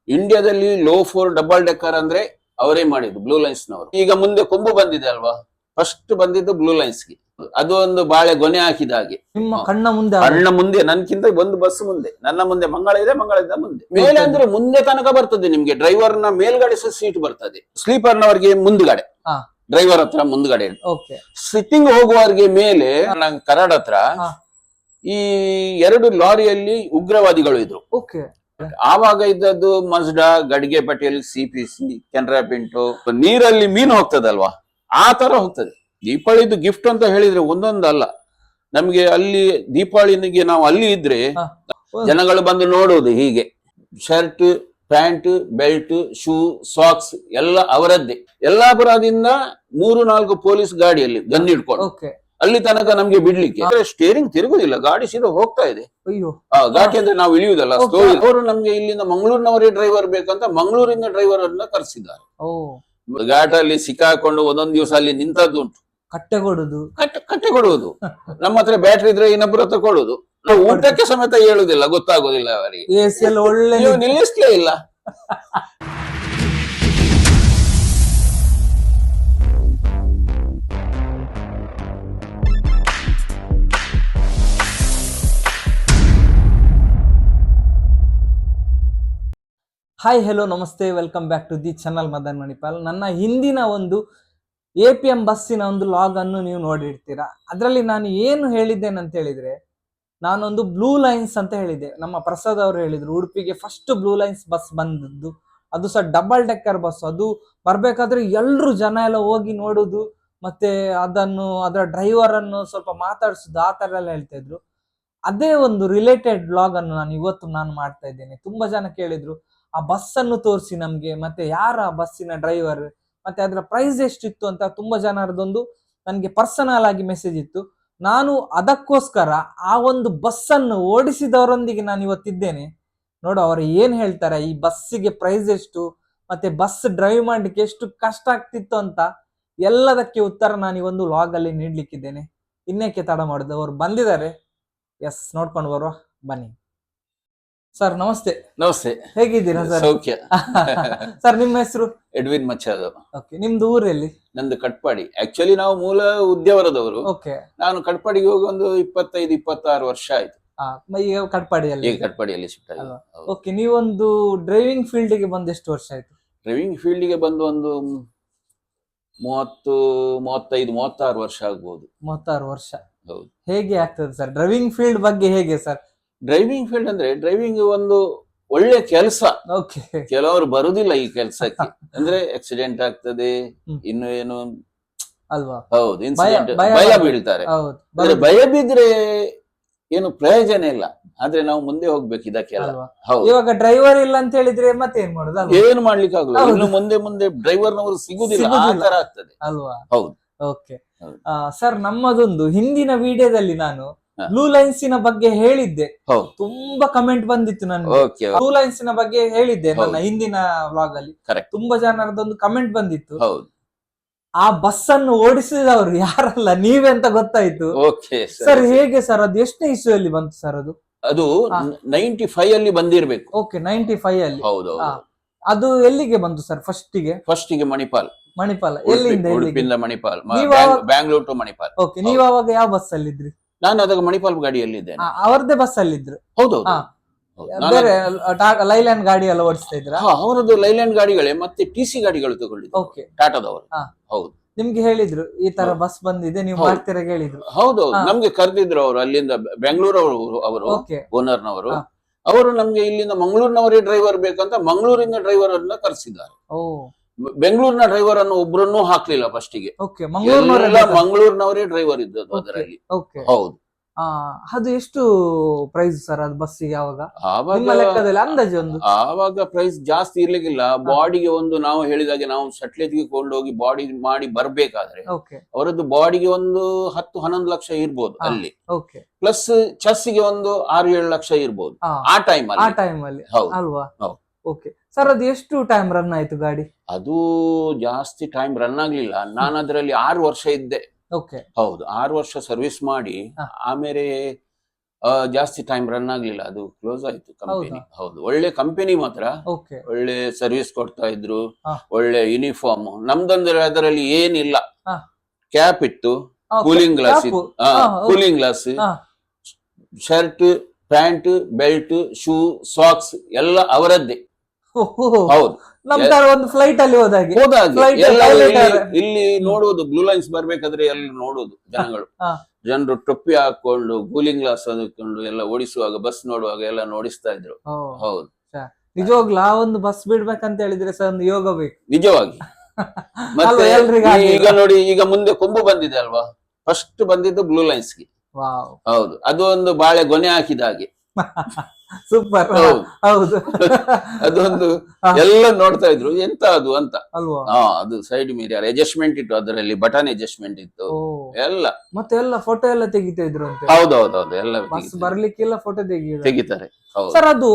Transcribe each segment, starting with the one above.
ಇಂಡಿಯಾದಲ್ಲಿ low four double decker ಅಂದ್ರೆ ಅವರೇ ಮಾಡಿದ್ದು ಬ್ಲೂ ಲೈನ್ಸ್ ನವರು. ಈಗ ಮುಂದೆ ಕೊಂಬು ಬಂದಿದೆ ಅಲ್ವಾ, ಫಸ್ಟ್ ಬಂದಿದ್ದು ಬ್ಲೂ ಲೈನ್ಸ್ ಗೆ. ಅದು ಒಂದು ಬಾಳೆ ಗೊನೆ ಹಾಕಿದ ಹಾಗೆ ನಿಮ್ಮ ಕಣ್ಣ ಮುಂದೆ ಕಣ್ಣ ಮುಂದೆ, ನನ್ಕಿಂತ ಒಂದು ಬಸ್ ಮುಂದೆ, ನನ್ನ ಮುಂದೆ ಮಂಗಳ ಇದೆ, ಮಂಗಳದಿಂದ ಮುಂದೆ. ಮೇಲೆ ಅಂದ್ರೆ ಮುಂದೆ ತನಕ ಬರ್ತದೆ ನಿಮ್ಗೆ. ಡ್ರೈವರ್ ನ ಮೇಲ್ಗಡೆ ಸೀಟ್ ಬರ್ತದೆ, ಸ್ಲೀಪರ್ ನವರಿಗೆ ಮುಂದ್ಗಡೆ, ಡ್ರೈವರ್ ಹತ್ರ ಮುಂದ್ಗಡೆ. ಸಿಟ್ಟಿಂಗ್ ಹೋಗುವವರಿಗೆ ಮೇಲೆ ಕರಾಡ್ ಹತ್ರ ಈ 2 ಲಾರಿಯಲ್ಲಿ ಉಗ್ರವಾದಿಗಳು ಇದ್ರು. ಆವಾಗ ಇದ್ದದ್ದು ಮಜ್ಡಾ, ಗಡ್ಗೆ ಪಟೇಲ್, CPC, ಕೆನರಾ ಪಿಂಟೋ. ನೀರಲ್ಲಿ ಮೀನು ಹೋಗ್ತದಲ್ವಾ, ಆ ತರ ಹೋಗ್ತದೆ. ದೀಪಾವಳಿದು ಗಿಫ್ಟ್ ಅಂತ ಹೇಳಿದ್ರೆ ಒಂದೊಂದಲ್ಲ ನಮ್ಗೆ. ಅಲ್ಲಿ ದೀಪಾವಳಿಗೆ ನಾವು ಅಲ್ಲಿ ಇದ್ರೆ ಜನಗಳು ಬಂದು ನೋಡುವುದು ಹೀಗೆ. Shirt, pant, belt, shoe, socks ಎಲ್ಲ ಅವರದ್ದೇ. ಯಲ್ಲಾಪುರದಿಂದ 3-4 ಪೊಲೀಸ್ ಗಾಡಿಯಲ್ಲಿ ಗನ್ ಹಿಡ್ಕೊಂಡು ಅಲ್ಲಿ ತನಕ ನಮ್ಗೆ ಬಿಡ್ಲಿಕ್ಕೆ. ಸ್ಟೇರಿಂಗ್ ತಿರುಗುದಿಲ್ಲ, ಗಾಡಿ ಸೀದಾ ಹೋಗ್ತಾ ಇದೆ. ಘಾಟಿ ಅಂದ್ರೆ ನಾವು ಇಳಿಯುವುದಲ್ಲ. ಅವರು ನಮ್ಗೆ ಇಲ್ಲಿಂದ ಮಂಗಳೂರಿನವರೇ ಡ್ರೈವರ್ ಬೇಕಂತ ಮಂಗಳೂರಿನ ಡ್ರೈವರ್ ಅನ್ನ ಕರೆಸಿದ್ದಾರೆ. ಘಾಟಲ್ಲಿ ಸಿಕ್ಕಾಕೊಂಡು ಒಂದೊಂದ್ ದಿವಸ ಅಲ್ಲಿ ನಿಂತದ್ದುಂಟು. ಕಟ್ಟೆ ಕೊಡುವುದು ನಮ್ಮ ಹತ್ರ ಬ್ಯಾಟ್ರಿ ಇದ್ರೆ ಇನ್ನೊಬ್ಬರ ಹತ್ರ ಕೊಡುದು. ನಾವು ಊಟಕ್ಕೆ ಸಮೇತ ಹೇಳುದಿಲ್ಲ, ಗೊತ್ತಾಗೋದಿಲ್ಲ ಅವರಿಗೆ. ನೀವು ನಿಲ್ಲಿಸ್ಲೇ ಇಲ್ಲ. ಹಾಯ್, ಹೆಲೋ, ನಮಸ್ತೆ, welcome back to the channel Madan Manipal. ನನ್ನ ಹಿಂದಿನ ಒಂದು APM ಬಸ್ಸಿನ ಒಂದು ಲಾಗ್ ಅನ್ನು ನೀವು ನೋಡಿರ್ತೀರಾ. ಅದರಲ್ಲಿ ನಾನು ಏನು ಹೇಳಿದ್ದೇನೆ ಅಂತ ಹೇಳಿದ್ರೆ, ನಾನೊಂದು ಬ್ಲೂ ಲೈನ್ಸ್ ಅಂತ ಹೇಳಿದ್ದೆ. ನಮ್ಮ ಪ್ರಸಾದ್ ಅವರು ಹೇಳಿದ್ರು ಉಡುಪಿಗೆ ಫಸ್ಟ್ ಬ್ಲೂ ಲೈನ್ಸ್ ಬಸ್ ಬಂದದ್ದು, ಅದು ಸಹ ಡಬಲ್ ಡೆಕ್ಕರ್ ಬಸ್. ಅದು ಬರ್ಬೇಕಾದ್ರೆ ಎಲ್ರು ಜನ ಎಲ್ಲ ಹೋಗಿ ನೋಡುದು, ಮತ್ತೆ ಅದರ ಡ್ರೈವರ್ ಅನ್ನು ಸ್ವಲ್ಪ ಮಾತಾಡ್ಸುದು, ಆ ತರ ಎಲ್ಲ ಹೇಳ್ತಾ ಇದ್ರು. ಅದೇ ಒಂದು ರಿಲೇಟೆಡ್ ಬ್ಲಾಗ್ ಅನ್ನು ಇವತ್ತು ನಾನು ಮಾಡ್ತಾ ಇದ್ದೇನೆ. ತುಂಬಾ ಜನ ಕೇಳಿದ್ರು ಆ ಬಸ್ ಅನ್ನು ತೋರಿಸಿ ನಮ್ಗೆ, ಮತ್ತೆ ಯಾರ ಬಸ್ಸಿನ ಡ್ರೈವರ್, ಮತ್ತೆ ಅದರ ಪ್ರೈಸ್ ಎಷ್ಟಿತ್ತು ಅಂತ ತುಂಬಾ ಜನರದೊಂದು ನನಗೆ ಪರ್ಸನಲ್ ಆಗಿ ಮೆಸೇಜ್ ಇತ್ತು. ನಾನು ಅದಕ್ಕೋಸ್ಕರ ಆ ಒಂದು ಬಸ್ ಅನ್ನು ಓಡಿಸಿದವರೊಂದಿಗೆ ನಾನು ಇವತ್ತಿದ್ದೇನೆ. ನೋಡು ಅವರು ಏನ್ ಹೇಳ್ತಾರೆ, ಈ ಬಸ್ಸಿಗೆ ಪ್ರೈಸ್ ಎಷ್ಟು, ಮತ್ತೆ ಬಸ್ ಡ್ರೈವ್ ಮಾಡ್ಲಿಕ್ಕೆ ಎಷ್ಟು ಕಷ್ಟ ಆಗ್ತಿತ್ತು ಅಂತ ಎಲ್ಲದಕ್ಕೆ ಉತ್ತರ ನಾನು ಈ ಒಂದು ಲಾಗ್ ಅಲ್ಲಿ ನೀಡ್ಲಿಕ್ಕಿದ್ದೇನೆ. ಇನ್ನೇಕೆ ತಡ ಮಾಡುದು, ಅವರು ಬಂದಿದ್ದಾರೆ. ಎಸ್, ನೋಡ್ಕೊಂಡು ಬರುವ ಬನ್ನಿ. ಸರ್ ನಮಸ್ತೆ. ನಮಸ್ತೆ, ಹೇಗಿದ್ದೀರಾ ಸರ್? ಸೌಖ್ಯ. ಸರ್ ನಿಮ್ಮ ಹೆಸರು? ಎಡ್ವಿನ್ ಮಚ್ಚಾದ. ನಿಮ್ದು ಊರಲ್ಲಿ? ನಂದು ಕಟ್ಪಾಡಿ. ಆಕ್ಚುಲಿ ನಾವು ಮೂಲ ಉದ್ಯಾವರದವರು. ನಾನು ಕಟ್ಪಾಡಿಗೆ ಹೋಗಿ ಒಂದು 25-26 ವರ್ಷ ಆಯ್ತು. ಈಗ ಕಟ್ಪಾಡಿಯಲ್ಲಿ ಶಿಫ್ಟ್ ಆಗಿದೆ. ಓಕೆ, ನೀವೊಂದು ಡ್ರೈವಿಂಗ್ ಫೀಲ್ಡ್ ಗೆ ಬಂದು ಎಷ್ಟು ವರ್ಷ ಆಯ್ತು? ಡ್ರೈವಿಂಗ್ ಫೀಲ್ಡ್ ಗೆ ಬಂದು ಒಂದು 30, 35, 36 ವರ್ಷ ಆಗ್ಬಹುದು. 36 ವರ್ಷ. ಹೌದು. ಹೇಗೆ ಆಗ್ತದೆ ಸರ್ ಡ್ರೈವಿಂಗ್ ಫೀಲ್ಡ್ ಬಗ್ಗೆ? ಹೇಗೆ ಸರ್ ಡ್ರೈವಿಂಗ್ ಫೀಲ್ಡ್ ಅಂದ್ರೆ, ಡ್ರೈವಿಂಗ್ ಒಂದು ಒಳ್ಳೆ ಕೆಲಸ. ಕೆಲವರು ಬರುದಿಲ್ಲ ಈ ಕೆಲಸಕ್ಕೆ. ಅಂದ್ರೆ ಆಕ್ಸಿಡೆಂಟ್ ಆಗ್ತದೆ, ಇನ್ನು ಏನು ಅಲ್ವಾ? ಹೌದು, ಇನ್ಸಿಡೆಂಟ್, ಭಯ ಬೀಳ್ತಾರೆ. ಭಯ ಬಿದ್ರೆ ಏನು ಪ್ರಯೋಜನ ಇಲ್ಲ. ಆದ್ರೆ ನಾವು ಮುಂದೆ ಹೋಗ್ಬೇಕು ಇದಕ್ಕೆಲ್ಲ. ಇವಾಗ ಡ್ರೈವರ್ ಇಲ್ಲ ಅಂತ ಹೇಳಿದ್ರೆ ಮತ್ತೆ ಏನ್ ಮಾಡುದು? ಏನು ಮಾಡ್ಲಿಕ್ಕೆ ಆಗಲ್ಲ. ಇನ್ನು ಮುಂದೆ ಡ್ರೈವರ್ ನವರು ಸಿಗುದಿಲ್ಲ, ಆ ತರ ಆಗ್ತದೆ ಅಲ್ವಾ? ಹೌದು. ಓಕೆ ಸರ್, ನಮ್ಮದೊಂದು ಹಿಂದಿನ ವಿಡಿಯೋದಲ್ಲಿ ನಾನು ಬ್ಲೂ ಲೈನ್ಸಿನ ಬಗ್ಗೆ ಹೇಳಿದ್ದೆ. ತುಂಬಾ ಕಮೆಂಟ್ ಬಂದಿತ್ತು ನನಗೆ. ಬ್ಲೂ ಲೈನ್ಸಿನ ಬಗ್ಗೆ ಹೇಳಿದ್ದೆ ನನ್ನ ಹಿಂದಿನ ವ್ಲಾಗ್ ಅಲ್ಲಿ. ತುಂಬಾ ಜನರದೊಂದು ಕಮೆಂಟ್ ಬಂದಿತ್ತು. ಆ ಬಸ್ ಅನ್ನು ಓಡಿಸಿದವರು ಯಾರಲ್ಲ, ನೀವೇ ಅಂತ ಗೊತ್ತಾಯ್ತು. ಸರ್ ಹೇಗೆ ಸರ್, ಅದು ಎಷ್ಟನೇ ಇಸ್ವಿಯಲ್ಲಿ ಬಂತು ಸರ್? ಅದು 95 ಅಲ್ಲಿ ಬಂದಿರ್ಬೇಕು. ಓಕೆ, 95 ಅಲ್ಲಿ. ಹೌದು. ಅದು ಎಲ್ಲಿಗೆ ಬಂತು ಸರ್? ಫಸ್ಟಿಗೆ ಮಣಿಪಾಲ್. ಎಲ್ಲಿಂದ? ಮಣಿಪಾಲ್, ಬ್ಯಾಂಗ್ಳೂರ್ ಟು ಮಣಿಪಾಲ್. ಓಕೆ, ನೀವು ಅವಾಗ ಯಾವ ಬಸ್ ಅಲ್ಲಿ ಇದ್ರಿ? ನಾನು ಅದಾಗ ಮಣಿಪಾಲ್ ಗಾಡಿಯಲ್ಲಿ ಇದ್ದೇನೆ. ಅವರದ್ದೇ ಬಸ್ ಅಲ್ಲಿ ಇದ್ರು? ಹೌದು. ಬೇರೆ ಲೈಲ್ಯಾಂಡ್ ಗಾಡಿ ಎಲ್ಲ ಓಡಿಸ್ತಾ ಇದ್ರ? ಅವರದ್ದು ಲೈಲ್ಯಾಂಡ್ ಗಾಡಿಗಳೇ, ಮತ್ತೆ TC ಗಾಡಿಗಳು ತಗೊಂಡಿದ್ದು ಟಾಟಾದವರು. ಹೌದು. ನಿಮ್ಗೆ ಹೇಳಿದ್ರು ಈ ತರ ಬಸ್ ಬಂದಿದೆ, ನೀವು ಮಾಡ್ತೀರಾ ಹೇಳಿದ್ರು? ಹೌದು, ನಮ್ಗೆ ಕರೆದಿದ್ರು ಅವರು ಅಲ್ಲಿಂದ, ಬೆಂಗಳೂರು ಅವರು ಓನರ್ನವರು. ಅವರು ನಮ್ಗೆ ಇಲ್ಲಿಂದ ಮಂಗಳೂರಿನವರೇ ಡ್ರೈವರ್ ಬೇಕಂತ ಮಂಗಳೂರಿನ ಡ್ರೈವರ್ ಅನ್ನ ಕರೆಸಿದ್ದಾರೆ. ಬೆಂಗಳೂರಿನ ಡ್ರೈವರ್ ಅನ್ನು ಒಬ್ರನ್ನೂ ಹಾಕ್ಲಿಲ್ಲ ಫಸ್ಟಿಗೆ. ಮಂಗಳೂರಿನವರೇ ಡ್ರೈವರ್ ಇದ್ದದ್ದು ಅದರಲ್ಲಿ. ಹೌದು. ಅದು ಎಷ್ಟು ಪ್ರೈಸ್ ಸರ್ ಅದು ಬಸ್ಸಿಗೆ? ಅಂದಾಜು ಒಂದು ಆವಾಗ ಪ್ರೈಸ್ ಜಾಸ್ತಿ ಇರ್ಲಿಕ್ಕಿಲ್ಲ. ಬಾಡಿಗೆ ಒಂದು ನಾವು ಹೇಳಿದಾಗೆ ನಾವು ಸಟ್ಲೇಜ್ಗೆ ಕೊಂಡೋಗಿ ಬಾಡಿ ಮಾಡಿ ಬರ್ಬೇಕಾದ್ರೆ ಅವರದ್ದು ಬಾಡಿಗೆ ಒಂದು 10-11 ಲಕ್ಷ ಇರ್ಬೋದು ಅಲ್ಲಿ. ಪ್ಲಸ್ ಚೆಸ್ಸಿಗೆ ಒಂದು 6-7 ಲಕ್ಷ ಇರ್ಬೋದು ಆ ಟೈಮ್ ಅಲ್ಲಿ. ಅಲ್ವಾ? ಓಕೆ ಸರ್, ಅದು ಎಷ್ಟು ಟೈಮ್ ರನ್ ಆಯ್ತು ಗಾಡಿ? ಅದು ಜಾಸ್ತಿ ಟೈಮ್ ರನ್ ಆಗ್ಲಿಲ್ಲ. ನಾನು ಅದರಲ್ಲಿ 6 ವರ್ಷ ಇದ್ದೆ. ಹೌದು, 6 ವರ್ಷ ಸರ್ವಿಸ್ ಮಾಡಿ ಆಮೇಲೆ ಜಾಸ್ತಿ ಟೈಮ್ ರನ್ ಆಗ್ಲಿಲ್ಲ, ಅದು ಕ್ಲೋಸ್ ಆಯ್ತು ಕಂಪನಿ. ಹೌದಾ? ಹೌದು, ಒಳ್ಳೆ ಕಂಪನಿ ಮಾತ್ರ, ಓಕೆ. ಒಳ್ಳೆ ಸರ್ವಿಸ್ ಕೊಡ್ತಾ ಇದ್ರು, ಹಾ. ಒಳ್ಳೆ ಯೂನಿಫಾರ್ಮ್. ನಮ್ದಂದ್ರೆ ಅದರಲ್ಲಿ ಏನಿಲ್ಲ, ಹಾ. ಕ್ಯಾಪ್ ಇತ್ತು, ಆ, ಕೂಲಿಂಗ್ ಗ್ಲಾಸ್ ಕ್ಯಾಪು. ಇತ್ತು, ಹಾ, ಕೂಲಿಂಗ್ ಗ್ಲಾಸ್, ಹಾ. Shirt, pant, belt, shoe, socks ಎಲ್ಲ ಅವರದ್ದೇ. ಓಹೋ. ಹೌದು, ನಮ್ ತರ ಒಂದು ಫ್ಲೈಟ್ ಅಲ್ಲಿ ಹೋದಾಗೆ. ಹೋದಾಗೆ Flight ಎಲ್ಲ pilot ಇಲ್ಲಿ ನೋಡುವುದು, ಬ್ಲೂ ಲೈನ್ಸ್ ಬರ್ಬೇಕಾದ್ರೆ ಎಲ್ಲಿ ನೋಡುವುದು ಜನಗಳು. ಹಾ. ಜನರು ಟೊಪ್ಪಿ ಹಾಕೊಂಡು ಕೂಲಿಂಗ್ ಗ್ಲಾಸ್ ಹಾಕೊಂಡು ಎಲ್ಲ ಓಡಿಸುವಾಗ, ಬಸ್ ನೋಡುವಾಗ ಎಲ್ಲ ನೋಡಿಸ್ತಾ ಇದ್ರು. ಓ. ಹೌದು, ನಿಜವಾಗ್ಲೂ ಆ ಒಂದು ಬಸ್ ಬಿಡ್ಬೇಕಂತ ಹೇಳಿದ್ರೆ ಸಹ ಒಂದು ಯೋಗ ಬೇಕು. ನಿಜವಾಗಿ. ಮತ್ತೆ ಅಲ್ವಾ, ಎಲ್ರಿಗೂ ಆಗಿಲ್ಲ. ಈಗ ನೋಡಿ, ಈಗ ಮುಂದೆ ಕೊಂಬು ಬಂದಿದೆ ಅಲ್ವಾ, ಫಸ್ಟ್ ಬಂದಿದ್ದು ಬ್ಲೂ ಲೈನ್ಸ್ಗೆ. ವಾವ್. ಹೌದು, ಅದು ಒಂದು ಬಾಳೆ ಗೊನೆ ಹಾಕಿದ ಹಾಗೆ. ಸೂಪರ್. ಹೌದು. ಹೌದು. ಅದೊಂದು ಹಾ. ಎಲ್ಲ ನೋಡ್ತಾ ಇದ್ರು, ಎಂತ ಅದು ಅಂತ. ಅಲ್ವಾ. ಅದು ಸೈಡ್ ಮಿರರ್ ಅಡ್ಜಸ್ಟ್ಮೆಂಟ್ ಇತ್ತು, ಅದರಲ್ಲಿ ಬಟನ್ ಅಡ್ಜಸ್ಟ್ಮೆಂಟ್ ಇತ್ತು ಓ. ಎಲ್ಲ. ಮತ್ತೆ ಎಲ್ಲ ಫೋಟೋ ಎಲ್ಲ ತೆಗಿತಾ ಇದ್ರು ಅಂತ. ಹೌದೌದೌದು, ಎಲ್ಲ ಬಸ್ ಬರ್ಲಿಕ್ಕೆಲ್ಲ ಫೋಟೋ ತೆಗಿಯೋದು. ತೆಗಿತಾರೆ. ಹೌದು ಸರ್, ಅದು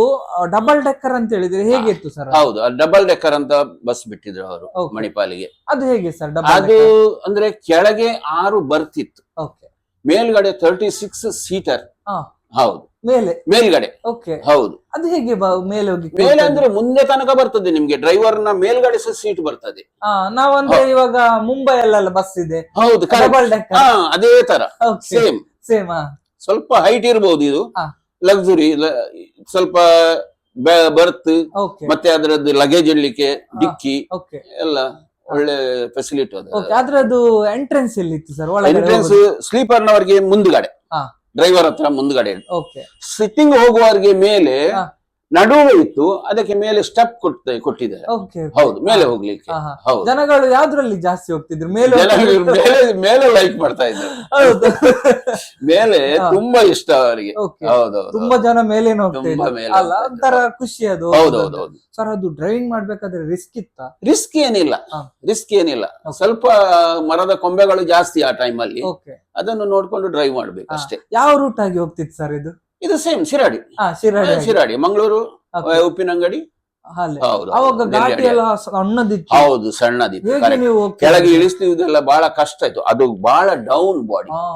ಡಬಲ್ ಡೆಕ್ಕರ್ ಅಂತ ಹೇಳಿದ್ರೆ ಹೇಗಿತ್ತು ಸರ್? ಹೌದು, ಡಬಲ್ ಡೆಕ್ಕರ್ ಅಂತ ಬಸ್ ಬಿಟ್ಟಿದ್ರು ಅವರು Okay. ಮಣಿಪಾಲಿಗೆ. ಅದು ಹೇಗೆ ಸರ್ ಡಬಲ್ ಅದು ಅಂದ್ರೆ ಕೆಳಗೆ 6 ಬರ್ತ್ ಇತ್ತು, ಓಕೆ. ಮೇಲ್ಗಡೆ 36 ಸೀಟರ್. ಹಾ. ಹೌದು, ಮೇಲೆ. ಮೇಲ್ಗಡೆ. ಓಕೆ. ಹೌದು, ಅದು ಹೇಗೆ ಮೇಲೆ ಹೋಗಿ ಮೇಲೆ ಅಂದ್ರೆ ಮುಂದೆ ತನಕ ಬರ್ತದೆ ನಿಮ್ಗೆ, ಡ್ರೈವರ್ ನ ಮೇಲ್ಗಡೆ ಸೀಟ್ ಬರ್ತದೆ. ನಾವಂದ್ರೆ ಇವಾಗ ಮುಂಬೈ ಅಲ್ಲೆಲ್ಲ ಬಸ್ ಇದೆ. ಹೌದು, ಡಬಲ್ ಡೆಕ್ಕರ್. ಅದೇ ತರ ಸೇಮ್. ಸೇಮ್. ಸ್ವಲ್ಪ ಹೈಟ್ ಇರಬಹುದು ಇದು, ಹಾ. ಲಕ್ಸುರಿ, ಸ್ವಲ್ಪ ಬರ್ತ್, ಓಕೆ. ಮತ್ತೆ ಅದರದ್ದು ಲಗೇಜ್ ಇಡ್ಲಿಕ್ಕೆ ಡಿಕ್ಕಿ ಓಕೆ. ಎಲ್ಲ ಒಳ್ಳೆ ಫೆಸಿಲಿಟಿ ಅದು. ಓಕೆ. ಅದ್ರದ್ದು ಎಂಟ್ರೆನ್ಸ್ ಎಲ್ಲಿತ್ತು ಸರ್? ಒಳಗಡೆ ಎಂಟ್ರೆನ್ಸ್ ಸ್ಲೀಪರ್ ನವರಿಗೆ ಮುಂದ್ಗಡೆ, ಹಾ. ಡ್ರೈವರ್ ಹತ್ರ ಮುಂದ್ಗಡೆ. ಓಕೆ. ಸಿಟ್ಟಿಂಗ್ ಹೋಗುವವರಿಗೆ ಮೇಲೆ ಹಾ. ನಡುವೆ ಇತ್ತು, ಅದಕ್ಕೆ ಮೇಲೆ ಸ್ಟೆಪ್ ಕೊಟ್ಟಿದ್ದಾರೆ. ಓಕೆ. ಹೌದು, ಮೇಲೆ ಹೋಗ್ಲಿಕ್ಕೆ. ಹೌದು, ಜನಗಳು ಯಾವ್ದ್ರಲ್ಲಿ ಜಾಸ್ತಿ ಹೋಗ್ತಿದ್ರು? ಮೇಲೆ ಜನ ಮೇಲೆ ಲೈಕ್ ಮಾಡ್ತಾ ಇದ್ದಾರೆ. ಹೌದು. ಮೇಲೆ ತುಂಬಾ ಇಷ್ಟ ಅವರಿಗೆ. ಓಕೆ. ಹೌದೌದು, ತುಂಬಾ ಜನ ಮೇಲೇನು ಹೋಗ್ತಾ ತುಂಬಾ ಇದ್ರು ಮೇಲೆ ಅಲ್ಲ, ಒಂಥರ ಖುಷಿ ಅದು. ಹೌದೌದೌದು. ಸರ್, ಅದು ಡ್ರೈವಿಂಗ್ ಮಾಡ್ಬೇಕಾದ್ರೆ ರಿಸ್ಕ್ ಇತ್ತಾ? ರಿಸ್ಕ್ ಏನಿಲ್ಲ, ಹಾ. ರಿಸ್ಕ್ ಏನಿಲ್ಲ. ಸ್ವಲ್ಪ ಮರದ ಕೊಂಬೆಗಳು ಜಾಸ್ತಿ ಆ ಟೈಮ್ ಅಲ್ಲಿ, ಓಕೆ. ಅದನ್ನು ನೋಡ್ಕೊಂಡು ಡ್ರೈವ್ ಮಾಡ್ಬೇಕು ಅಷ್ಟೇ. ಯಾವ ರೂಟ್ ಆಗಿ ಹೋಗ್ತಿತ್ತು ಸರ್ ಇದು? ಇದು ಸೇಮ್ ಶಿರಾಡಿ. ಶಿರಾಡಿ. ಶಿರಾಡಿ, ಮಂಗಳೂರು, Okay. ಉಪ್ಪಿನಂಗಡಿ. ಅಲ್ಲೇ. ಹೌದು, ಅವಾಗ ಹೌದು, ಘಾಟಿ ನೆಲ್ಯಾಡಿ. ಎಲ್ಲ ಸಣ್ಣದಿತ್ತು. ಹೌದು, ಸಣ್ಣದಿತ್ತು. ಹೇಗೆ correct. ನೀವು ಹೋಗ್ತಾ ಕೆಳಗೆ ಇದ್ರಿ? ಇಳಿಸ್ತಿದ್ದೆಲ್ಲ ಬಹಳ ಕಷ್ಟ ಆಯ್ತು. ಅದು ಬಹಳ ಡೌನ್ ಬಾಡಿ, ಹಾ.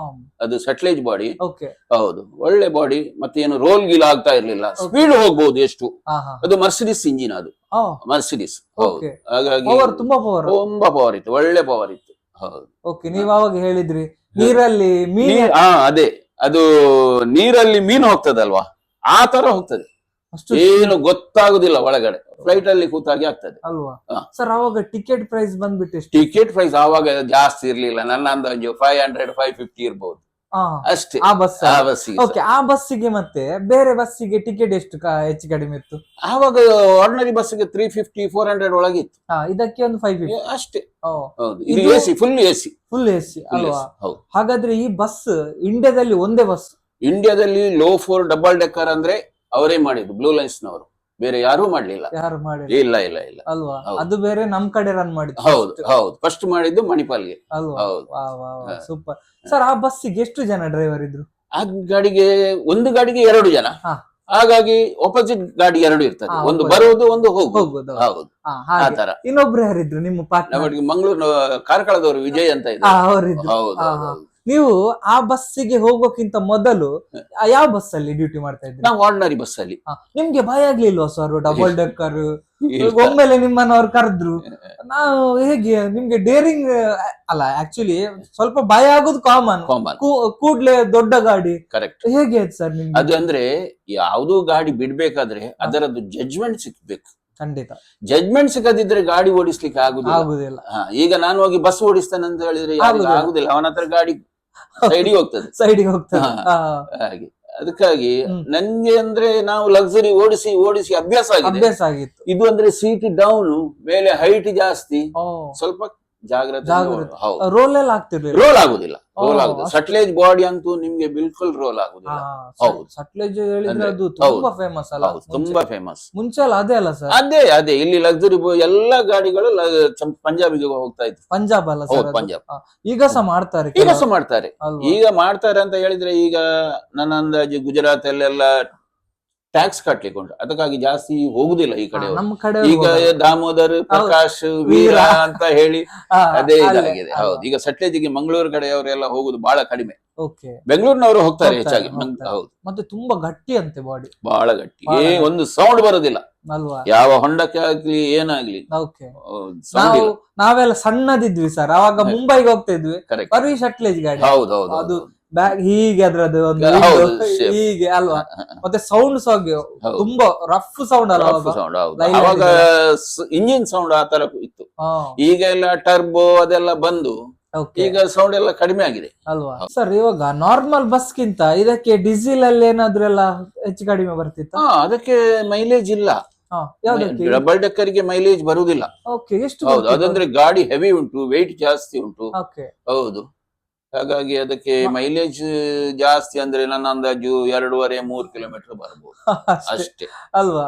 ಅದು ಸಟ್ಲೇಜ್ ಬಾಡಿ. ಓಕೆ. ಹೌದು, ಒಳ್ಳೆ ಬಾಡಿ. ಮತ್ತೆ ಏನು ರೋಲ್ ಗೀಲ್ ಆಗ್ತಾ ಇರ್ಲಿಲ್ಲ, ಸ್ಪೀಡ್ ಹೋಗ್ಬಹುದು ಎಷ್ಟು. ಹಾ, ಹಾ. ಅದು ಮರ್ಸಿಡಿಸ್ ಇಂಜಿನ್, ಅದು ಆ, ಮರ್ಸಿಡಿಸ್. ಹೌದು, Okay. ಹಾಗಾಗಿ ಪವರ್, ತುಂಬಾ ಪವರ್. ತುಂಬಾ ಪವರ್ ಇತ್ತು, ಒಳ್ಳೆ ಪವರ್ ಇತ್ತು. ಹೌದು. ಓಕೆ. ನೀವ್ ಅವಾಗ ಹೇಳಿದ್ರಿ ನೀರಲ್ಲಿ ಮೀನ್ ಅದೇ, ಅದು ನೀರಲ್ಲಿ ಮೀನು ಹೋಗ್ತದಲ್ವಾ, ಆ ತರ ಹೋಗ್ತದೆ. ಅಷ್ಟು ಏನು ಗೊತ್ತಾಗುದಿಲ್ಲ ಒಳಗಡೆ, ಫ್ಲೈಟ್ ಅಲ್ಲಿ ಕೂತಾಗಿ ಆಗ್ತದೆ. ಅಲ್ವಾ? ಹಾ. ಸರ್, ಅವಾಗ ಟಿಕೆಟ್ ಪ್ರೈಸ್ ಬಂದ್ಬಿಟ್ಟು ಎಷ್ಟು? ಟಿಕೆಟ್ ಪ್ರೈಸ್ ಆವಾಗ ಜಾಸ್ತಿ ಇರ್ಲಿಲ್ಲ, ನನ್ನ ಅಂದಾಜು 500 550 ಇರ್ಬೋದು ಅಷ್ಟೇ, ಆ ಬಸ್. ಆ ಬಸ್ಸಿಗೆ. ಓಕೆ. ಆ ಬಸ್ಸಿಗೆ ಮತ್ತೆ ಬೇರೆ ಬಸ್ಸಿಗೆ ಟಿಕೆಟ್ ಎಷ್ಟು ಹೆಚ್ಚು ಕಡಿಮೆ ಇತ್ತು? ಆವಾಗ ಆರ್ಡಿನರಿ ಬಸ್ಸಿಗೆ 350 400 ಒಳಗಿತ್ತು. ಇದಕ್ಕೆ ಒಂದು 550 ಅಷ್ಟೇ. ಓ. ಹೌದು, ಇದು ಇದು- AC, full AC. Full AC ಅಲ್ವಾ? ಹೌದು. ಹಾಗಾದ್ರೆ ಈ ಬಸ್ ಇಂಡಿಯಾದಲ್ಲಿ ಒಂದೇ ಬಸ್? ಇಂಡಿಯಾದಲ್ಲಿ ಲೋ 4 ಡಬಲ್ ಡೆಕ್ಕರ್ ಅಂದ್ರೆ ಅವರೇ ಮಾಡಿದ್ದು, ಬ್ಲೂ ಲೈನ್ಸ್ ನವರು, ಬೇರೆ ಯಾರು ಮಾಡ್ಲಿಲ್ಲ. ಯಾರು ಮಾಡಿ? ಇಲ್ಲ ಇಲ್ಲ ಇಲ್ಲ. ಅಲ್ವಾ? ಹೌದು. ಅದು ಬೇರೆ ನಮ್ ಕಡೆ ರನ್ ಮಾಡಿದ್ದು. ಹೌದು ಹೌದು, ಫಸ್ಟ್ ಮಾಡಿದ್ದು ಮಣಿಪಾಲ್ಗೆ. ಅಲ್ವಾ? ಹೌದು. ಹಾ. ಸೂಪರ್. ಸರ್, ಆ ಬಸ್ಸಿಗೆ ಎಷ್ಟು ಜನ ಡ್ರೈವರ್ ಇದ್ರು? ಆ ಗಾಡಿಗೆ, ಒಂದು ಗಾಡಿಗೆ 2 ಜನ, ಹಾ. ಹಾಗಾಗಿ ಆಪೋಸಿಟ್ ಗಾಡಿ 2 ಇರ್ತದೆ, ಹಾ, ಒಂದು opposite. ಬರುವುದು ಒಂದು ಹೋಗುದು. ಹೋಗುದು. ಹೌದು, ಆ ಹಾಗೆ. ತರ. ಇನ್ನೊಬ್ರು ಯಾರಿದ್ರು ನಿಮ್ಮ ಪಾರ್ಟ್ನರ್? ನಮಗೆ ಮಂಗಳೂರು ಕಾರ್ಕಳದವರು ವಿಜಯ್ ಅಂತ ಇದೆ. ಅವರಿದ್ರು. ಹೌದು ಹಾ, ಹೌದು, ಹಾ. ಹೌದು. ನೀವು ಆ ಬಸ್ಸಿಗೆ ಹೋಗೋಕ್ಕಿಂತ ಮೊದಲು ಯಾವ ಬಸ್ ಅಲ್ಲಿ ಡ್ಯೂಟಿ ಮಾಡ್ತಾ ಇದ್ರಿ? ನಾವು ಆರ್ಡಿನರಿ ಬಸ್ ಅಲ್ಲಿ. ನಿಮ್ಗೆ ಭಯ ಆಗ್ಲಿಲ್ವಾ ಸರ್? ಡಬಲ್ ಡೆಕ್ಕರ್ ಇಲ್ಲ. ಒಮ್ಮೆಲೆ ನಿಮ್ಮನ್ನ ಅವ್ರು ಕರೆದ್ರು, ನಾವು ಹೇಗೆ ನಿಮ್ಗೆ ಡೇರಿಂಗ್ ಅಲ್ಲ, ಆಕ್ಚುಲಿ ಸ್ವಲ್ಪ ಭಯ ಆಗೋದು ಕಾಮನ್. ಕಾಮನ್, ಕೂಡ್ಲೆ ದೊಡ್ಡ ಗಾಡಿ. ಕರೆಕ್ಟ್. ಹೇಗೆ ಆಯ್ತು ಸರ್ ನಿಮ್ಗೆ? ಅದು ಅಂದ್ರೆ ಯಾವ್ದು ಗಾಡಿ ಬಿಡ್ಬೇಕಾದ್ರೆ ಅದರದ್ದು ಜಡ್ಜ್ಮೆಂಟ್ ಸಿಕ್ಬೇಕು. ಖಂಡಿತ ಜಡ್ಜ್ಮೆಂಟ್ ಸಿಗದಿದ್ರೆ ಗಾಡಿ ಓಡಿಸ್ಲಿಕ್ಕೆ ಆಗುದಿಲ್ಲ. ಆಗುದಿಲ್ಲ. ಈಗ ನಾನು ಹೋಗಿ ಬಸ್ ಓಡಿಸ್ತೇನೆ ಅಂತ ಹೇಳಿದ್ರೆ ಯಾರಿಗೂ ಆಗುದಿಲ್ಲ, ಅವನ ಹತ್ರ ಗಾಡಿ ಸೈಡಿಗೆ ಹೋಗ್ತದೆ. ಸೈಡಿಗೆ ಹೋಗ್ತದೆ. ಹಾ. ಹಾಗೆ, ಅದಕ್ಕಾಗಿ ನನ್ಗೆ ಅಂದ್ರೆ ನಾವು ಲಕ್ಸುರಿ ಓಡಿಸಿ ಓಡಿಸಿ ಅಭ್ಯಾಸ ಆಗಿದೆ. ಅಭ್ಯಾಸ ಆಗಿತ್ತು. ಇದು ಅಂದ್ರೆ ಸೀಟ್ ಡೌನ್, ಮೇಲೆ ಹೈಟ್ ಜಾಸ್ತಿ, ಓ. ಸ್ವಲ್ಪ ಜಾಗ್ರತೆ. ಜಾಗ್ರತೆ. ಹೌದು, ರೋಲ್ ಎಲ್ಲ ಆಗ್ತಿರ್ಲಿಲ್ಲ. ರೋಲ್ ಆಗುದಿಲ್ಲ, ರೋಲ್ ಓ, ಆಗುದಿಲ್ಲ. ಅಷ್ಟು. ಸಟ್ಲೇಜ್ ಬಾಡಿ ಅಂತೂ ನಿಮ್ಗೆ ಬಿಲ್ಕುಲ್ ರೋಲ್ ಆಗುದಿಲ್ಲ. ಹೌದು. ಸಟ್ಲೇಜ್ ಹೇಳಿದ್ರೆ ಅಂದ್ರೆ- ಅದು ತುಂಬಾ ಫೇಮಸ್ ಅಲ್ಲ? ಹೌದು, ತುಂಬಾ ಫೇಮಸ್. ಮುಂಚೆ ಅಲ್ಲ ಅದೇ ಅಲ್ಲ ಸರ್? ಅದೇ ಅದೇ, ಇಲ್ಲಿ ಲಕ್ಸುರಿ ಎಲ್ಲಾ ಗಾಡಿಗಳು ಪಂಜಾಬಿಗೆ ಹೋಗ್ತಾ ಇತ್ತು. ಪಂಜಾಬ್ ಅಲ್ಲ ಹೌದು, ಸರ್? ಪಂಜಾಬ್. ಈಗ ಸಹ ಮಾಡ್ತಾರೆ ಈಗ ಸಹ ಮಾಡ್ತಾರೆ. ಅಲ್ವಾ? ಈಗ ಮಾಡ್ತಾರೆ ಅಂತ ಹೇಳಿದ್ರೆ, ಈಗ ನನ್ನ ಅಂದಾಜು ಗುಜರಾತ್ ಅಲ್ಲೆಲ್ಲ ಟ್ಯಾಕ್ಸ್ ಕಟ್ಲಿಕ್ಕೆ ಉಂಟು, ಅದಕ್ಕಾಗಿ ಜಾಸ್ತಿ ಹೋಗುದಿಲ್ಲ ಈ ಕಡೆ. ನಮ್ಮ ಕಡೆ ಈಗ ದಾಮೋದರ್, ಪ್ರಕಾಶ್, ವೀರ ಅಂತ ಹೇಳಿ ಅದೇ ಇದಾಗಿದೆ. ಹೌದು, ಈಗ ಸಟ್ಲೇಜಿಗೆ ಮಂಗಳೂರು ಕಡೆಯವರೆಲ್ಲ ಹೋಗುದು ಬಹಳ ಕಡಿಮೆ. ಬೆಂಗಳೂರಿನವರು ಹೋಗ್ತಾರೆ ಹೆಚ್ಚಾಗಿ. ಹೌದು, ಮತ್ತೆ ತುಂಬಾ ಗಟ್ಟಿ ಅಂತೆ ಬಾಡಿ, ಬಹಳ ಗಟ್ಟಿ, ಒಂದು ಸೌಂಡ್ ಬರುದಿಲ್ಲ ಅಲ್ವಾ, ಯಾವ ಹೊಂಡಕ್ಕೆ ಆಗ್ಲಿ ಏನಾಗ್ಲಿ. ನಾವೆಲ್ಲ ಸಣ್ಣದಿದ್ವಿ ಸರ್, ಅವಾಗ ಮುಂಬೈಗೆ ಹೋಗ್ತಾ ಇದ್ವಿ, ಬರೀ ಶಟ್ಲೇಜ್ ಗಾಡಿ. ಹೌದೌದು, ಅದು ಬ್ಯಾಗ್ ಹೀಗೆ ಅದ್ರದ್ದು ಒಂದು ಹೀಗೆ ಅಲ್ವಾ, ಮತ್ತೆ ಸೌಂಡ್ ಸಾಗಿ ತುಂಬಾ ರಫ್ ಸೌಂಡ್ ಅಲ್ಲ ಅವಾಗ, ಇಂಜಿನ್ ಸೌಂಡ್ ಆ ತರ ಇತ್ತು. ಈಗ ಎಲ್ಲ ಟರ್ಬೋ ಅದೆಲ್ಲ ಬಂದು ಈಗ ಸೌಂಡ್ ಎಲ್ಲ ಕಡಿಮೆ ಆಗಿದೆ ಅಲ್ವಾ ಸರ್. ಇವಾಗ ನಾರ್ಮಲ್ ಬಸ್ ಗಿಂತ ಇದಕ್ಕೆ ಡೀಸೆಲ್ ಅಲ್ಲಿ ಏನಾದ್ರು ಎಲ್ಲ ಹೆಚ್ಚು ಕಡಿಮೆ ಬರ್ತಿತ್ತು? ಅದಕ್ಕೆ ಮೈಲೇಜ್ ಇಲ್ಲ, ಡಬಲ್ ಡೆಕ್ಕರ್ ಗೆ ಮೈಲೇಜ್ ಬರುವುದಿಲ್ಲ. ಹೌದು, ಅದಂದ್ರೆ ಗಾಡಿ ಹೆವಿ ಉಂಟು, ವೆಯ್ಟ್ ಜಾಸ್ತಿ ಉಂಟು. ಹೌದು, ಹಾಗಾಗಿ ಅದಕ್ಕೆ ಮೈಲೇಜ್ ಜಾಸ್ತಿ ಅಂದ್ರೆ ನನ್ನ ಅಂದಾಜು 2.5-3 ಕಿಲೋಮೀಟರ್ ಬರ್ಬೋದು ಅಷ್ಟೇ ಅಲ್ವಾ.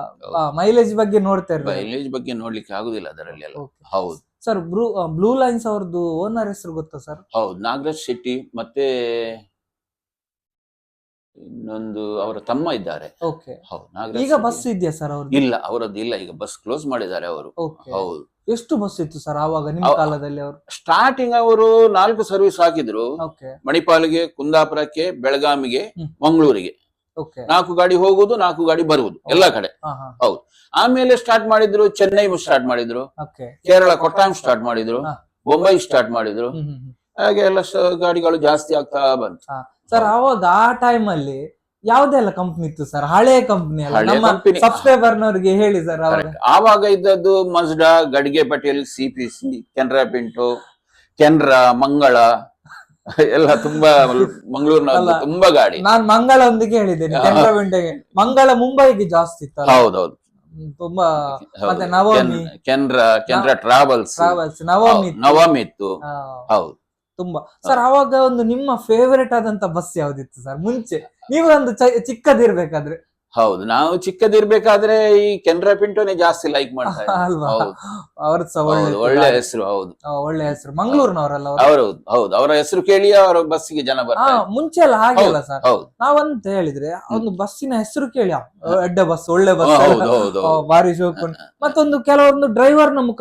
ಮೈಲೇಜ್ ಬಗ್ಗೆ ನೋಡ್ತಾ ಇರ್ಬೋದು, ಮೈಲೇಜ್ ಬಗ್ಗೆ ನೋಡ್ಲಿಕ್ಕೆ ಆಗುದಿಲ್ಲ ಅದರಲ್ಲಿ ಎಲ್ಲ. ಹೌದು ಸರ್. ಬ್ಲೂ ಲೈನ್ಸ್ ಅವ್ರದ್ದು ಓನರ್ ಹೆಸರು ಗೊತ್ತಾ ಸರ್? ಹೌದು, ನಾಗರಾಜ್ ಶೆಟ್ಟಿ ಮತ್ತೆ ಇನ್ನೊಂದು ಅವರ ತಮ್ಮ ಇದ್ದಾರೆ. ಈಗ ಬಸ್ ಇದೆಯಾ ಸರ್ ಅವ್ರದ್ದು? ಇಲ್ಲ, ಅವರದ್ದು ಇಲ್ಲ, ಈಗ ಬಸ್ ಕ್ಲೋಸ್ ಮಾಡಿದ್ದಾರೆ ಅವರು. ಹೌದು. ಎಷ್ಟು ಬಸ್ ಇತ್ತು ಸರ್ ಆವಾಗ ನಿಮ್ಮ ಕಾಲದಲ್ಲಿ? ಅವರು ಸ್ಟಾರ್ಟಿಂಗ್ ಅವರು 4 ಸರ್ವಿಸ್ ಹಾಕಿದ್ರು, ಮಣಿಪಾಲ್ಗೆ, ಕುಂದಾಪುರಕ್ಕೆ, ಬೆಳಗಾವಿಗೆ, ಮಂಗಳೂರಿಗೆ. 4 ಗಾಡಿ ಹೋಗುದು, 4 ಗಾಡಿ ಬರುವುದು ಎಲ್ಲ ಕಡೆ. ಹೌದು, ಆಮೇಲೆ ಸ್ಟಾರ್ಟ್ ಮಾಡಿದ್ರು, ಚೆನ್ನೈ ಸ್ಟಾರ್ಟ್ ಮಾಡಿದ್ರು, ಕೇರಳ ಕೊಟ್ಟಾಂ ಸ್ಟಾರ್ಟ್ ಮಾಡಿದ್ರು, ಬೊಂಬೈ ಸ್ಟಾರ್ಟ್ ಮಾಡಿದ್ರು. ಹಾಗೆ ಎಲ್ಲ ಗಾಡಿಗಳು ಜಾಸ್ತಿ ಆಗ್ತಾ ಬಂತು ಸರ್. ಅವಾಗ ಆ ಟೈಮ್ ಅಲ್ಲಿ ಯಾವ್ದೆಲ್ಲ ಕಂಪ್ನಿ ಇತ್ತು ಸರ್? ಹಳೆ ಕಂಪ್ನಿ ಸಬ್ಸ್ಕ್ರೈಬರ್ನವ್ರಿಗೆ ಹೇಳಿ ಸರ್. ಆವಾಗ ಇದ್ದದ್ದು ಮಜ್ಡಾ, ಗಡ್ಗೆ ಪಟೇಲ್, CPC, ಕೆನರಾ ಪಿಂಟೋ, ಕೆನರಾ, ಮಂಗಳ ಎಲ್ಲ ತುಂಬಾ ಮಂಗಳೂರಿನ ತುಂಬಾ ಗಾಡಿ. ನಾನ್ ಮಂಗಳ ಒಂದಿಗೆ ಹೇಳಿದ್ದೇನೆ, ಕೆನರಾ ಪಿಂಟೋಗೆ. ಮಂಗಳ ಮುಂಬೈಗೆ ಜಾಸ್ತಿ ಇತ್ತು. ಹೌದೌದು, ತುಂಬಾ. ಮತ್ತೆ ನವಮಿ, ಕೆನರಾ ಟ್ರಾವೆಲ್ಸ್, ನವಮಿ ಇತ್ತು. ಹೌದು, ತುಂಬಾ ಸರ್. ಅವಾಗ ಒಂದು ನಿಮ್ಮ ಫೇವರೇಟ್ ಆದಂತ ಬಸ್ ಯಾವ್ದಿತ್ತು ಸರ್ ಮುಂಚೆ, ನೀವು ಒಂದು ಚಿಕ್ಕದಿರ್ಬೇಕಾದ್ರೆ? ಹೌದು, ನಾವು ಚಿಕ್ಕದಿರ್ಬೇಕಾದ್ರೆ ಈ ಕೆನರಾ ಪಿಂಟೋನೇ ಜಾಸ್ತಿ ಲೈಕ್ ಮಾಡ್ತಾರೆ ಅಲ್ವಾ. ಅವ್ರದ್ದು ಒಳ್ಳೆ ಹೆಸರು. ಹೌದು, ಒಳ್ಳೆ ಹೆಸರು. ಮಂಗಳೂರಿನವರಲ್ಲ ಅವರು? ಹೌದು, ಅವರ ಹೆಸರು ಕೇಳಿ ಅವರ ಬಸ್ಸಿಗೆ ಜನ ಬರ್ತಾರೆ. ಮುಂಚೆ ಎಲ್ಲ ಹಾಗೆಲ್ಲ ಸರ್. ನಾವಂತ ಹೇಳಿದ್ರೆ ಒಂದು ಬಸ್ಸಿನ ಹೆಸರು ಕೇಳಿ ಎಡ್ಡೆ ಬಸ್, ಒಳ್ಳೆ ಬಸ್, ಭಾರಿ ಶೋಕುಂಟು. ಮತ್ತೊಂದು ಕೆಲವೊಂದು ಡ್ರೈವರ್ ನ ಮುಖ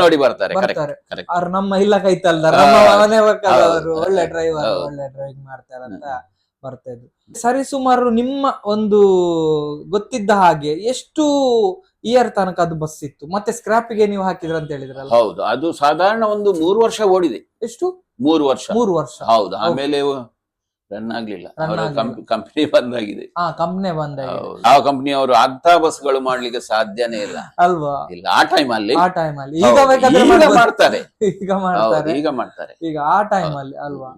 ನೋಡಿ ಬರ್ತಾರೆ. ಅವ್ರು ನಮ್ಮ ಇಲ್ಲ ಕೈತಲ್ದಾರ, ನಮ್ಮ ಮನೆ ಅವರು ಒಳ್ಳೆ ಡ್ರೈವರ್, ಒಳ್ಳೆ ಡ್ರೈವಿಂಗ್ ಮಾಡ್ತಾರಂತ ಬರ್ತಾ ಇದ್ರು. ಸರಿ, ಸುಮಾರು ನಿಮ್ಮ ಒಂದು ಗೊತ್ತಿದ್ದ ಹಾಗೆ ಎಷ್ಟು ಇಯರ್ ತನಕ ಅದು ಬಸ್ ಇತ್ತು? ಮತ್ತೆ ಸ್ಕ್ರಾಪಿಗೆ ನೀವು ಹಾಕಿದ್ರ ಅಂತ ಹೇಳಿದ್ರಲ್ಲ? ಹೌದು, ಅದು ಸಾಧಾರಣ ಒಂದು 3 ವರ್ಷ ಓಡಿದೆ. ಎಷ್ಟು? 3 ವರ್ಷ. 3 ವರ್ಷ. ಹೌದು, ಆಮೇಲೆ ರನ್ ಆಗ್ಲಿಲ್ಲ, ಕಂಪನಿ ಬಂದಾಗಿದೆ. ಕಂಪನಿ ಬಂದಾಗಿದೆ. ಆ ಕಂಪನಿ ಅವರು ಅಂತ ಬಸ್ಗಳು ಮಾಡ್ಲಿಕ್ಕೆ ಸಾಧ್ಯನೇ ಇಲ್ಲ ಅಲ್ವಾ? ಇಲ್ಲ, ಆ ಟೈಮ್ ಅಲ್ಲಿ ಈಗ ಮಾಡ್ತಾರೆ. ಈಗ ಆ ಟೈಮ್ ಅಲ್ಲಿ ಅಲ್ವಾ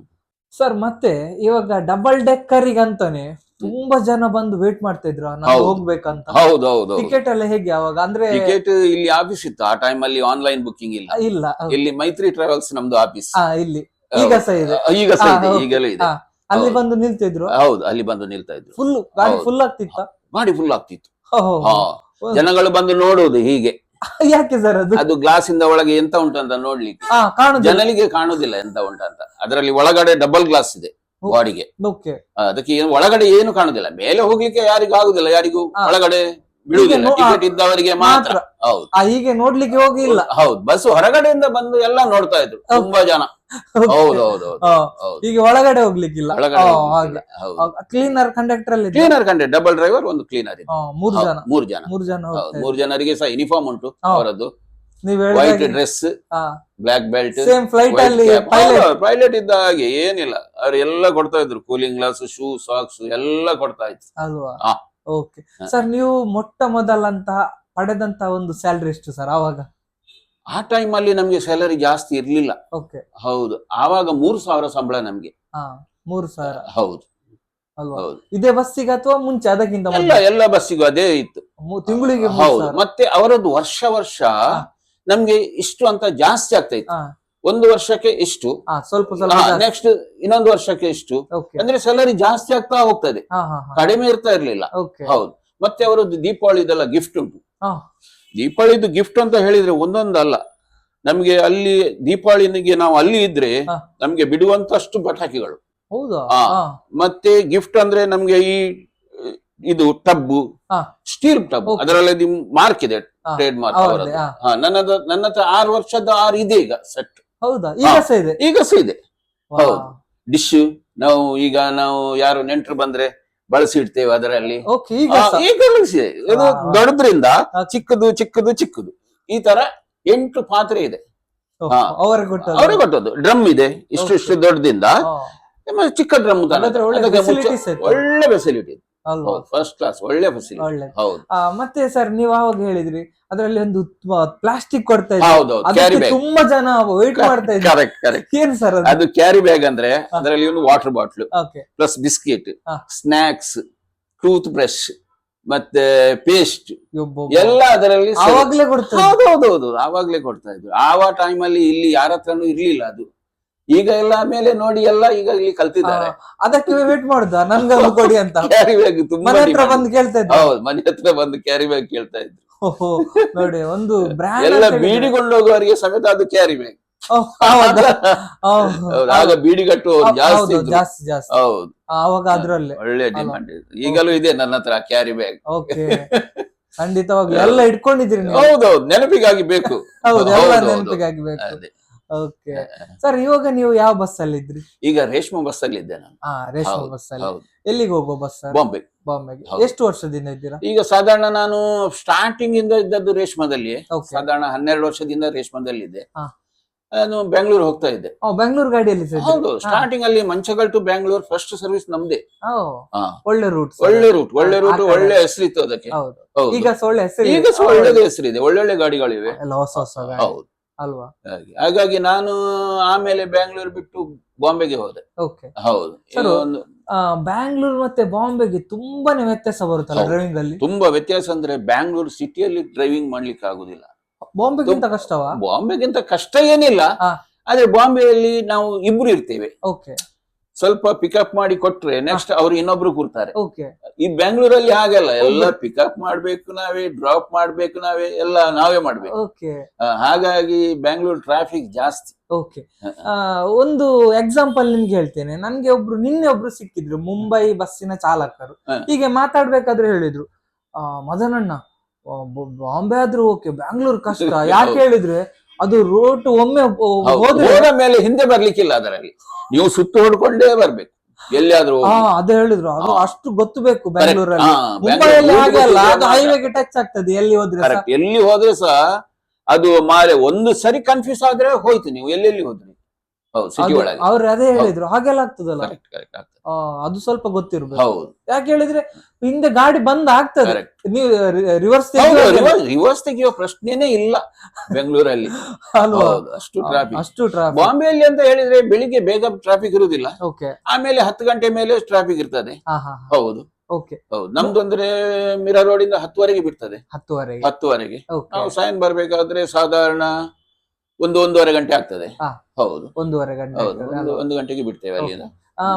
ಸರ್? ಮತ್ತೆ ಇವಾಗ ಡಬಲ್ ಡೆಕ್ಕರಿಗಂತಾನೆ ತುಂಬಾ ಜನ ಬಂದು ವೇಟ್ ಮಾಡ್ತಾ ಇದ್ರು ನಾವು ಹೋಗ್ಬೇಕಂತ. ಹೌದೌದು. ಟಿಕೆಟ್ ಎಲ್ಲ ಹೇಗೆ ಅವಾಗ? ಅಂದ್ರೆ ಟಿಕೆಟ್ ಇಲ್ಲಿ ಆಫೀಸ್ ಇತ್ತು ಆ ಟೈಮ್ ಅಲ್ಲಿ, ಆನ್ಲೈನ್ ಬುಕಿಂಗ್ ಇಲ್ಲ. ಇಲ್ಲಿ ಮೈತ್ರಿ ಟ್ರಾವೆಲ್ಸ್ ನಮ್ದು ಆಫೀಸ್ ಇಲ್ಲಿ ಈಗ ಸಹ ಇದೆ. ಈಗಲೂ ಇದೆ. ಅಲ್ಲಿ ಬಂದು ನಿಲ್ತಿದ್ರು. ಹೌದು, ಅಲ್ಲಿ ಬಂದು ನಿಲ್ತಾ ಇದ್ರು. ಫುಲ್ ಗಾಡಿ ಫುಲ್ ಆಗ್ತಿತ್ತ? ಗಾಡಿ ಫುಲ್ ಆಗ್ತಿತ್ತು. ಜನಗಳು ಬಂದು ನೋಡುವುದು ಹೀಗೆ. ಯಾಕೆ ಸರ್? ಅದು ಗ್ಲಾಸ್ ಇಂದ ಒಳಗೆ ಎಂತ ಉಂಟು ಅಂತ ನೋಡ್ಲಿಕ್ಕೆ ಜನರಿಗೆ ಕಾಣುದಿಲ್ಲ ಎಂತ ಉಂಟಂತ. ಅದರಲ್ಲಿ ಒಳಗಡೆ ಡಬಲ್ ಗ್ಲಾಸ್ ಇದೆ ಬಾಡಿಗೆ, ಅದಕ್ಕೆ ಒಳಗಡೆ ಏನು ಕಾಣುದಿಲ್ಲ. ಮೇಲೆ ಹೋಗ್ಲಿಕ್ಕೆ ಯಾರಿಗೂ ಆಗುದಿಲ್ಲ, ಯಾರಿಗೂ ಒಳಗಡೆ ಬಿಡುವುದಿಲ್ಲ, ಟಿಕೆಟ್ ಇದ್ದವರಿಗೆ ಮಾತ್ರ. ಹೌದು, ಹೀಗೆ ನೋಡ್ಲಿಕ್ಕೆ ಹೋಗಿಲ್ಲ. ಹೌದು, ಬಸ್ ಹೊರಗಡೆಯಿಂದ ಬಂದು ಎಲ್ಲ ನೋಡ್ತಾ ಇದ್ರು ತುಂಬಾ ಜನ. ಹೌದೌದು, ಈಗ ಒಳಗಡೆ ಹೋಗ್ಲಿಕ್ಕಿಲ್ಲ. ಕ್ಲೀನರ್ ಕಂಡಕ್ಟರ್ ಅಲ್ಲಿ, ಕಂಡಕ್ಟರ್, ಡಬಲ್ ಡ್ರೈವರ್, ಒಂದು ಕ್ಲೀನರ್ ಇದೆ. 3 ಜನ. 3 ಜನರಿಗೆ ಸಹ ಯೂನಿಫಾರ್ಮ್ ಉಂಟು ಅವರದ್ದು. White dress, black belt, pilot ಇದ್ದ ಹಾಗೆ ಏನಿಲ್ಲ. ಅವ್ರು ಎಲ್ಲ ಕೊಡ್ತಾ ಇದ್ರು, ಕೂಲಿಂಗ್ ಗ್ಲಾಸ್, ಶೂ, ಸಾಕ್ಸ್ ಎಲ್ಲ ಕೊಡ್ತಾ ಇದ್ರು ಅಲ್ವಾ? ಓಕೆ ಸರ್, ನೀವು ಮೊಟ್ಟ ಮೊದಲಂತಹ ಪಡೆದಂತ ಒಂದು ಸ್ಯಾಲರಿ ಎಷ್ಟು ಸರ್ ಆವಾಗ? ಆ ಟೈಮ್ ಅಲ್ಲಿ ನಮ್ಗೆ ಸ್ಯಾಲರಿ ಜಾಸ್ತಿ ಇರ್ಲಿಲ್ಲ. ಹೌದು, ಆವಾಗ 3,000 ಸಂಬಳ ನಮ್ಗೆ. 3,000? ಹೌದು. ಇದೇ ಬಸ್ಸಿಗೆ ಅಥವಾ ಮುಂಚೆ ಅದಕ್ಕಿಂತ? ಎಲ್ಲ ಬಸ್ಸಿಗೂ ಅದೇ ಇತ್ತು, ತಿಂಗಳಿಗೆ. ಹೌದು, ಮತ್ತೆ ಅವರದ್ದು ವರ್ಷ ನಮ್ಗೆ ಇಷ್ಟು ಅಂತ ಜಾಸ್ತಿ ಆಗ್ತಾ ಇತ್ತು. 1 ವರ್ಷಕ್ಕೆ ಇಷ್ಟು, ಸ್ವಲ್ಪ ನೆಕ್ಸ್ಟ್ ಇನ್ನೊಂದು ವರ್ಷಕ್ಕೆ ಇಷ್ಟು, ಅಂದ್ರೆ ಸ್ಯಾಲರಿ ಜಾಸ್ತಿ ಆಗ್ತಾ ಹೋಗ್ತದೆ, ಕಡಿಮೆ ಇರ್ತಾ ಇರ್ಲಿಲ್ಲ. ಹೌದು, ಮತ್ತೆ ಅವರದ್ದು ದೀಪಾವಳಿದೆಲ್ಲ ಗಿಫ್ಟ್ ಉಂಟು. ದೀಪಾವಳಿದು ಗಿಫ್ಟ್ ಅಂತ ಹೇಳಿದ್ರೆ ಒಂದೊಂದಲ್ಲ, ನಮ್ಗೆ ಅಲ್ಲಿ ದೀಪಾವಳಿಗೆ ನಾವು ಅಲ್ಲಿ ಇದ್ರೆ ನಮ್ಗೆ ಬಿಡುವಂತಷ್ಟು ಪಟಾಕಿಗಳು. ಮತ್ತೆ ಗಿಫ್ಟ್ ಅಂದ್ರೆ ನಮ್ಗೆ ಈ ಇದು ಟಬ್ಬು, ಹಾ. Steel tub, Okay. ಅದರಲ್ಲಿ ಮಾರ್ಕ್ ಇದೆ, ಹಾ. ಟ್ರೇಡ್ ಮಾರ್ಕ್ ಅವ್ರದ್ದೇ, ಅವರದ್ದು. ಹಾ. ನನ್ನ ಹತ್ರ 6 ವರ್ಷದ 6 ಇದೆ ಈಗ ಸೆಟ್. ಹೌದಾ, ಈಗ ಸಹ ಇದೆ. ಈಗ ಸಹ ಇದೆ. ಹೌದು. ಡಿಶ್ ನಾವು ಯಾರು ನೆಂಟರು ಬಂದ್ರೆ ಬಳಸಿ ಇಡ್ತೇವೆ ಅದರಲ್ಲಿ. ಓಕೆ, ಈಗ ಸಹ. ಈಗಲೂ ಇದೆ. ಇದು ವಾ. ದೊಡ್ಡದ್ರಿಂದ ಹಾ. ಚಿಕ್ಕದು ಈ ತರ 8 ಪಾತ್ರೆ ಇದೆ. ಓ, ಹಾ. ಅವ್ರಿಗೆ ಕೊಟ್ಟದ್ದು. ಅವ್ರಿಗೆ ಕೊಟ್ಟದ್ದು. ಡ್ರಮ್ ಇದೆ ಇಷ್ಟು ದೊಡ್ಡದಿಂದ, ಹಾ. ಆಮೇಲೆ ಚಿಕ್ಕ ಡ್ರಮ್. ಹಾಗಾದ್ರೆ ಒಳ್ಳೆ facilities ಇತ್ತು. ಒಳ್ಳೆ ಫೆಸಿಲಿಟಿ, ಅಲ್ವಾ? ಫಸ್ಟ್ ಕ್ಲಾಸ್, ಒಳ್ಳೆ ಫೆಸಿಲಿಟಿ. ಒಳ್ಳೆ. ಹೌದು ಮತ್ತೆ ಸರ್, ನೀವು ಅವಾಗ ಹೇಳಿದ್ರಿ ಅದ್ರಲ್ಲಿ ಒಂದು ಪ್ಲಾಸ್ಟಿಕ್ ಕೊಡ್ತಾ ಇದ್ರು, ಹೌದೌದು, ಕ್ಯಾರಿ ಅದಕ್ಕೆ ಬ್ಯಾಗ್. ತುಂಬಾ ಜನ ವೇಟ್ ಮಾಡ್ತಾ ಇದ್ರು. ಕರೆಕ್ಟ್. ಏನ್ ಸರ್ ಅದು? ಅದು ಕ್ಯಾರಿ ಬ್ಯಾಗ್ ಅಂದ್ರೆ ಅದರಲ್ಲಿ ಒಂದು water bottle okay. Plus biscuit, ಹಾ. ಸ್ನಾಕ್ಸ್, ಟೂತ್ ಬ್ರಷ್ ಮತ್ತೆ ಪೇಸ್ಟ್ ಒಬ್ಬೊಬ್ಬ. ಎಲ್ಲ ಅದರಲ್ಲಿ ಆವಾಗ್ಲೇ ಕೊಡ್ತಾರೆ. ಹೌದು ಆವಾಗ್ಲೇ ಕೊಡ್ತಾ ಇದ್ರು. ಆವ ಟೈಮ್ ಅಲ್ಲಿ ಇಲ್ಲಿ ಯಾರ ಹತ್ರನೂ ಇರ್ಲಿಲ್ಲ ಅದು. ಈಗ ಎಲ್ಲ ಮೇಲೆ ನೋಡಿ ಎಲ್ಲ ಈಗ ಇಲ್ಲಿ ಕಲ್ತಿದ್ದಾರೆ. ಅದಕ್ಕೆ ವೇಟ್ ಮಾಡುದ ನನ್ಗೊಂದು ಕೊಡಿ ಅಂತ ಕ್ಯಾರಿ ಬ್ಯಾಗ್ ತುಂಬಾ ಮನೆ ಹತ್ರ demand. ಬಂದು ಕೇಳ್ತಾ ಇದ್ರು. ಹೌದು, ಮನೆ ಹತ್ರ ಬಂದು ಕ್ಯಾರಿ ಬ್ಯಾಗ್ ಕೇಳ್ತಾ ಇದ್ರು. ಓಹೋ, ನೋಡಿ ಒಂದು ಬ್ರ್ಯಾಂಡ್ ಎಲ್ಲ ಬೀಡಿಕೊಂಡು ಹೋಗುವವರಿಗೆ ಸಮೇತ ಅದು ಕ್ಯಾರಿ ಬ್ಯಾಗ್. ಆಗ ಬೀಡಿ ಕಟ್ಟುವವರು ಜಾಸ್ತಿ ಇದ್ರು. ಜಾಸ್ತಿ. ಹೌದು, ಆವಾಗ ಅದ್ರಲ್ಲೇ ಒಳ್ಳೆ ಡಿಮಾಂಡ್ ಇದೆ. ಈಗಲೂ ಇದೆ ನನ್ನ ಹತ್ರ ಕ್ಯಾರಿ ಬ್ಯಾಗ್. ಓಕೆ, ಖಂಡಿತವಾಗ್ಲೂ ಎಲ್ಲ ಇಟ್ಕೊಂಡಿದ್ರಿ ನೀವು. ಹೌದೌದು, ನೆನಪಿಗಾಗಿ ಬೇಕು. ಹೌದು, ಎಲ್ಲ ಹೌದು, ನೆನಪಿಗಾಗಿ ಬೇಕು. ಅದೇ. ಓಕೆ ಸರ್, ಇವಾಗ ನೀವು ಯಾವ ಬಸ್ ಅಲ್ಲಿ ಇದ್ರಿ? ಈಗ ರೇಷ್ಮೆ ಬಸ್ ಅಲ್ಲಿ ಇದ್ದೆ ನಾನು. ರೇಷ್ಮೆ ಹೌದು, ಬಸ್ ಅಲ್ಲಿ. ಹೌದು. ಎಲ್ಲಿಗೆ ಹೋಗೋ ಬಸ್ ಸರ್? ಬಾಂಬೆ. ಬಾಂಬೆಗೆ. ಹೌದು. ಎಷ್ಟು ವರ್ಷದಿಂದ ಇದ್ದೀರಾ? ಈಗ ಸಾಧಾರಣ ನಾನು ಸ್ಟಾರ್ಟಿಂಗ್ ಇಂದ ಇದ್ದದ್ದು ರೇಷ್ಮದಲ್ಲಿ. Okay. ಸಾಧಾರಣ 12 ವರ್ಷದಿಂದ ರೇಷ್ಮದಲ್ಲಿ ಇದ್ದೆ. ಹಾ. ನಾನು ಬೆಂಗಳೂರು ಹೋಗ್ತಾ ಇದ್ದೆ. ಬೆಂಗಳೂರು ಗಾಡಿಯಲ್ಲಿ ಹೌದು, ಸ್ಟಾರ್ಟಿಂಗ್ ಅಲ್ಲಿ ಮಂಚಗಲ್ ಟು ಬ್ಯಾಂಗ್ಳೂರ್ ಫಸ್ಟ್ ಸರ್ವಿಸ್ ನಮ್ದೇ. ಹಾ. ಒಳ್ಳೆ ರೂಟ್. ಒಳ್ಳೆ ರೂಟ್, ಒಳ್ಳೆ ಹೆಸರಿತ್ತು ಅದಕ್ಕೆ. ಹೌದು. ಹೌದು. ಈಗ ಒಳ್ಳೆ ಹೆಸರು. ಈಗ ಸಹ ಒಳ್ಳೆದೇ ಹೆಸರಿದೆ, ಒಳ್ಳೊಳ್ಳೆ ಗಾಡಿಗಳಿವೆ. ಎಲ್ಲ ಹೊಸ ಗಾಡಿ. ಹೌದು, ಅಲ್ವಾ? ಹಾಗಾಗಿ ನಾನು ಆಮೇಲೆ ಬ್ಯಾಂಗ್ಳೂರ್ ಬಿಟ್ಟು ಬಾಂಬೆಗೆ ಹೋದೆ. ಓಕೆ. ಹೌದು. ಸರ್, ಒಂದು ಬ್ಯಾಂಗ್ಳೂರ್ ಮತ್ತೆ ಬಾಂಬೆಗೆ ತುಂಬಾನೇ ವ್ಯತ್ಯಾಸ ಬರುತ್ತಲ್ಲ ಹೌದು. ಡ್ರೈವಿಂಗ್ ಅಲ್ಲಿ? ತುಂಬಾ ವ್ಯತ್ಯಾಸ ಅಂದ್ರೆ ಬ್ಯಾಂಗ್ಳೂರ್ ಸಿಟಿಯಲ್ಲಿ ಡ್ರೈವಿಂಗ್ ಮಾಡ್ಲಿಕ್ಕೆ ಆಗುದಿಲ್ಲ. ಬಾಂಬೆಗಿಂತ ಕಷ್ಟವಾ? ಬಾಂಬೆಗಿಂತ ಕಷ್ಟ ಏನಿಲ್ಲ. ಹಾ. ಆದ್ರೆ ಬಾಂಬೆಯಲ್ಲಿ ನಾವು ಇಬ್ರು ಇರ್ತೇವೆ. ಓಕೆ. ಸ್ವಲ್ಪ ಪಿಕಪ್ ಮಾಡಿ ಕೊಟ್ರೆ ನೆಕ್ಸ್ಟ್ ಅವ್ರು ಇನ್ನೊಬ್ರು ಕೂರ್ತಾರೆ. ಓಕೆ. ಈ ಬೆಂಗಳೂರಲ್ಲಿ ಹಾಗೆಲ್ಲ, ಎಲ್ಲ ಪಿಕಪ್ ಮಾಡ್ಬೇಕು ನಾವೇ, ಡ್ರಾಪ್ ಮಾಡ್ಬೇಕು ನಾವೇ, ಎಲ್ಲ ನಾವೇ ಮಾಡ್ಬೇಕು. ಓಕೆ. ಹಾಗಾಗಿ ಬೆಂಗಳೂರು ಟ್ರಾಫಿಕ್ ಜಾಸ್ತಿ. ಓಕೆ. ಒಂದು ಎಕ್ಸಾಂಪಲ್ ನಿಮ್ಗೆ ಹೇಳ್ತೇನೆ. ನನ್ಗೆ ನಿನ್ನೆ ಒಬ್ರು ಸಿಕ್ಕಿದ್ರು, ಮುಂಬೈ ಬಸ್ಸಿನ ಚಾಲಕರು. ಹೀಗೆ ಮಾತಾಡ್ಬೇಕಾದ್ರೆ ಹೇಳಿದ್ರು, ಮದನಣ್ಣ ಬಾಂಬೆ ಆದ್ರೂ ಓಕೆ, ಬ್ಯಾಂಗ್ಳೂರ್ ಕಷ್ಟ. ಯಾಕೆ ಹೇಳಿದ್ರೆ ಅದು ರೋಡ್ ಒಮ್ಮೆ ಹೋದ್ರೆ ಹೋದ ಮೇಲೆ ಹಿಂದೆ ಬರ್ಲಿಕ್ಕಿಲ್ಲ, ಅದರಲ್ಲಿ ನೀವು ಸುತ್ತು ಹೊಡ್ಕೊಂಡೇ ಬರ್ಬೇಕು ಎಲ್ಲಿಯಾದ್ರೂ. ಅದೇ ಹೇಳಿದ್ರು, ಅದು ಅಷ್ಟು ಗೊತ್ತು ಬೇಕು Correct. ಬೆಂಗಳೂರಲ್ಲಿ. ಹಾ, ಮುಂಬೈಯಲ್ಲಿ ಬೆಂಗಳೂರು ಹಾಗೆಲ್ಲ, ಅದು ಮಾತ್ರ. ಹೈವೇಗೆ ಟಚ್ ಆಗ್ತದೆ ಎಲ್ಲಿ ಹೋದ್ರೆ ಸಹ. ಕರೆಕ್ಟ್, ಎಲ್ಲಿ ಹೋದ್ರೆ ಸಹ ಅದು ಮಾರೆ ಒಂದು ಸರಿ ಕನ್ಫ್ಯೂಸ್ ಆದ್ರೆ ಹೋಯ್ತು ನೀವು ಎಲ್ಲೆಲ್ಲಿ ಹೋದ್ರಿ. ಹೌದು, ಸಿಟಿ ಅದು ಒಳಗೆ. ಅವ್ರು ಅದೇ ಹೇಳಿದ್ರು, ಹಾಗೆಲ್ಲ ಆಗ್ತದಲ್ಲ. ಕರೆಕ್ಟ್ ಆಗ್ತದೆ. ಅದು ಸ್ವಲ್ಪ ಗೊತ್ತಿರ್ಬೇಕು. ಹೌದು, ಯಾಕೆ ಹೇಳಿದ್ರೆ ಹಿಂದೆ ಗಾಡಿ ಬಂದ್ ಆಗ್ತದೆ, Correct. ನೀವು ರಿವರ್ಸ್ ರಿವರ್ಸ್ ತೆಗೆಯೋ ಪ್ರಶ್ನೆನೇ ಇಲ್ಲ ಬೆಂಗಳೂರಲ್ಲಿ. ಅಲ್ವಾ? ಹೌದು, ಅಷ್ಟು ಟ್ರಾಫಿಕ್. ಅಷ್ಟು ಟ್ರಾಫಿಕ್. ಬಾಂಬೆಯಲ್ಲಿ ಅಂತ ಹೇಳಿದ್ರೆ ಬೆಳಿಗ್ಗೆ ಬೇಗ ಟ್ರಾಫಿಕ್ ಇರುವುದಿಲ್ಲ, ಓಕೆ. ಆಮೇಲೆ 10 ಗಂಟೆ ಮೇಲೆ ಟ್ರಾಫಿಕ್ ಇರ್ತದೆ. ಹೌದು ಓಕೆ. ಹೌದು. ನಮ್ದು ಅಂದ್ರೆ ಮಿರಾ ರೋಡ್ ಇಂದ 10ವರೆಗೆ ಬಿಡ್ತದೆ. 10ವರೆಗೆ. 10ವರೆಗೆ ಓಕೆ. ನಾವು ಸಾಯನ್ ಬರ್ಬೇಕಾದ್ರೆ ಸಾಧಾರಣ 1-1.5 ಗಂಟೆ ಆಗ್ತದೆ. ಹಾ. ಹೌದು, 1.5 ಗಂಟೆ ಹೌದು. ಆಗ್ತದೆ ಅಲ್ವಾ? 1 ಗಂಟೆಗೆ ಬಿಡ್ತೇವೆ ಅಲ್ಲಿಂದ.